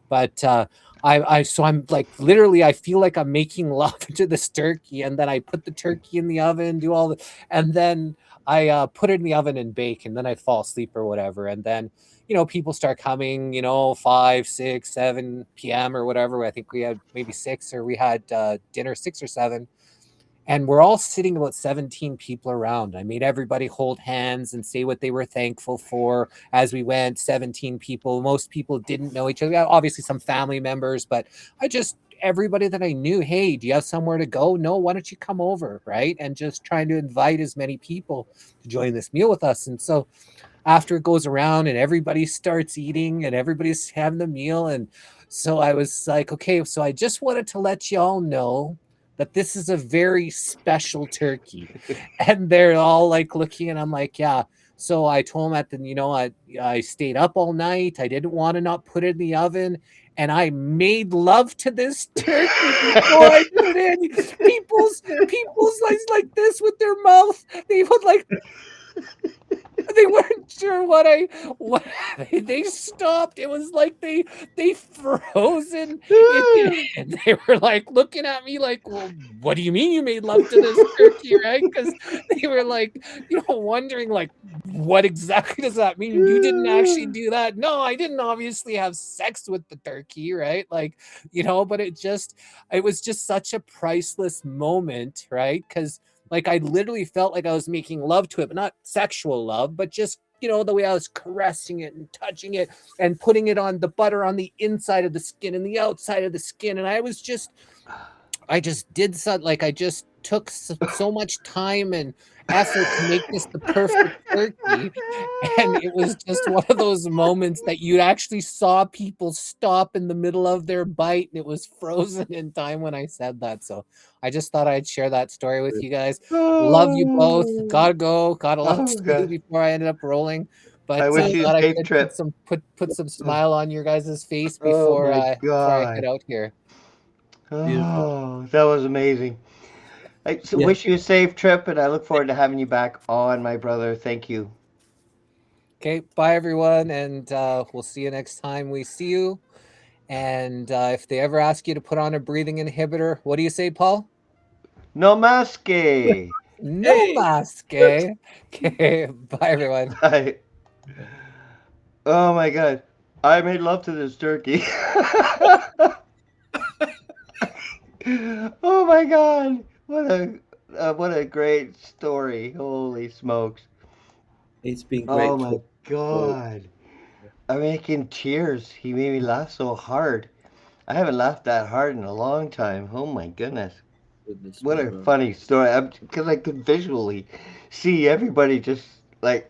But so I'm like, literally, I feel like I'm making love to this turkey, and then I put the turkey in the oven, and then I put it in the oven and bake, and then I fall asleep or whatever. And then, people start coming, 5, 6, 7 p.m. or whatever. I think we had maybe 6, or we had dinner 6 or 7. And we're all sitting about 17 people around. I made everybody hold hands and say what they were thankful for as we went. 17 people. Most people didn't know each other. Obviously, some family members, but everybody that I knew, hey, do you have somewhere to go? No, why don't you come over? Right. And just trying to invite as many people to join this meal with us. And so after it goes around and everybody starts eating and everybody's having the meal. And so I was like, okay, so I just wanted to let you all know that this is a very special turkey. And they're all like looking, and I'm like, yeah. So I told them I stayed up all night. I didn't want to not put it in the oven. And I made love to this turkey before I put it in. People's like this with their mouth. They would like, they weren't sure what they stopped. It was like they frozen it, and they were like looking at me like, well, what do you mean you made love to this turkey, right? Because they were like, wondering like, what exactly does that mean? You didn't actually do that. No, I didn't obviously have sex with the turkey, right? Like, but it was just such a priceless moment, right? Because like I literally felt like I was making love to it, but not sexual love, but just the way I was caressing it and touching it and putting it on the butter on the inside of the skin and the outside of the skin. And I just did something, like I just took so much time and effort to make this the perfect turkey. And it was just one of those moments that you actually saw people stop in the middle of their bite, and it was frozen in time when I said that. So I just thought I'd share that story with you guys. Love you both. Gotta go. Got a lot Oh, to do God. before I ended up rolling. But I wish you a thought I safe could trip. put some smile on your guys' face Oh, before my before I head God. out here. Beautiful. Oh, that was amazing. I Yeah. wish you a safe trip, and I look forward to having you back on, my brother. Thank you. Okay, bye everyone, and we'll see you next time we see you. And if they ever ask you to put on a breathing inhibitor, what do you say, Paul? Namaste. No Hey. mask, eh? Okay, bye everyone. Bye. Oh, my God. I made love to this turkey. Oh, my God. What a great story. Holy smokes. It's been Oh, great my talking. God. I'm making tears. He made me laugh so hard. I haven't laughed that hard in a long time. Oh, my goodness. Goodness What me, a brother. funny story. Because I could visually see everybody just like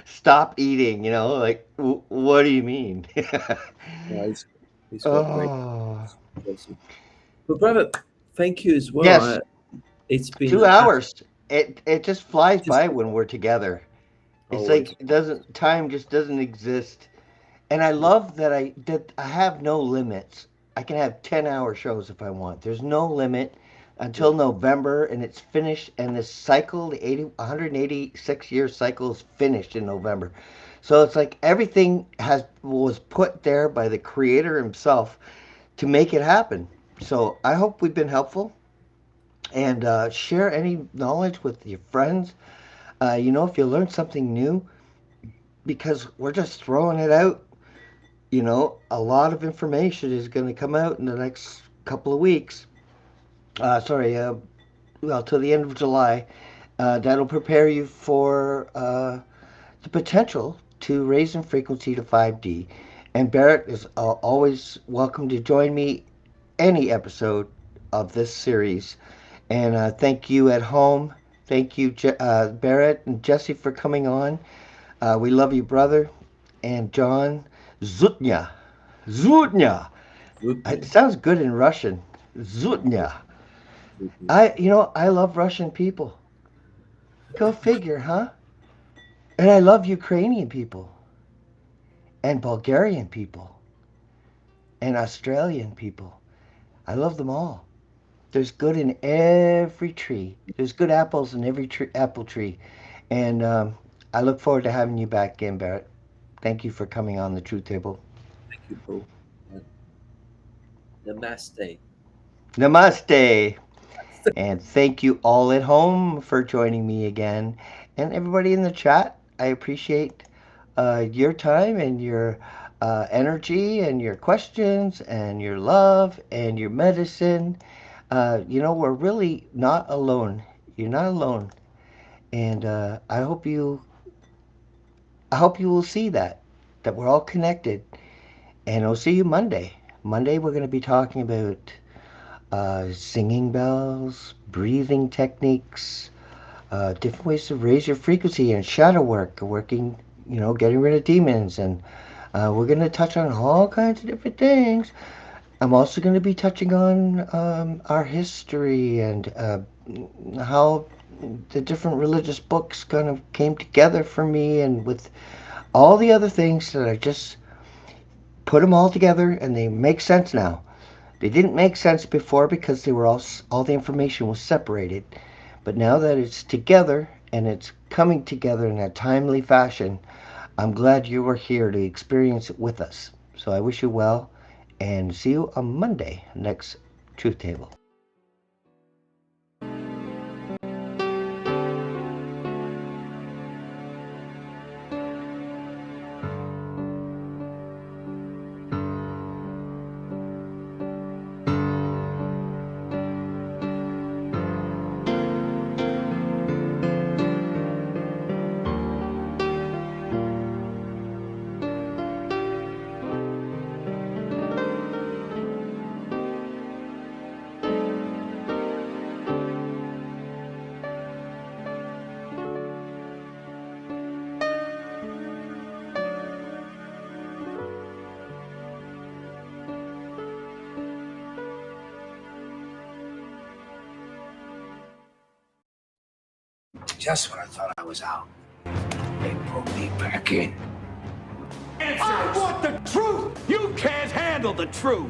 stop eating, like, what do you mean? No, he's got great. Oh, Awesome. But brother, thank you as well. yes, It's been 2 hours. It just flies just by when we're together. It's like always. time just doesn't exist. And I Yeah. love that I have no limits. I can have 10-hour shows if I want. There's no limit Yeah. until November, and it's finished. And this cycle, the 186-year cycle, is finished in November. So it's like everything was put there by the Creator Himself to make it happen. So I hope we've been helpful, and share any knowledge with your friends. If you learn something new, because we're just throwing it out. A lot of information is going to come out in the next couple of weeks. Well, till the end of July. That'll prepare you for the potential to raise in frequency to 5D. And Barrett is always welcome to join me any episode of this series. And thank you at home. Thank you, Barrett and Jesse, for coming on. We love you, brother. And John, Zotynia. Zotynia. Good It man. sounds good in Russian. Zotynia. Good man. I love Russian people. Go figure, huh? And I love Ukrainian people and Bulgarian people and Australian people. I love them all. There's good in every tree. There's good apples in every apple tree. And I look forward to having you back again, Barrett. Thank you for coming on the Truth Table. Thank you, Paul. Namaste. Namaste. And thank you all at home for joining me again. And everybody in the chat, I appreciate your time and your energy and your questions and your love and your medicine. We're really not alone. You're not alone. And I hope you will see that we're all connected. And I'll see you Monday. Monday, we're going to be talking about singing bells, breathing techniques, different ways to raise your frequency, and shadow work, getting rid of demons. And we're going to touch on all kinds of different things. I'm also going to be touching on our history and how the different religious books kind of came together for me, and with all the other things that I just put them all together and they make sense now. They didn't make sense before because they were all the information was separated. But now that it's together and it's coming together in a timely fashion, I'm glad you were here to experience it with us. So I wish you well and see you on Monday, next Truth Table. Just when I thought I was out, they pulled me back in. I want the truth! You can't handle the truth!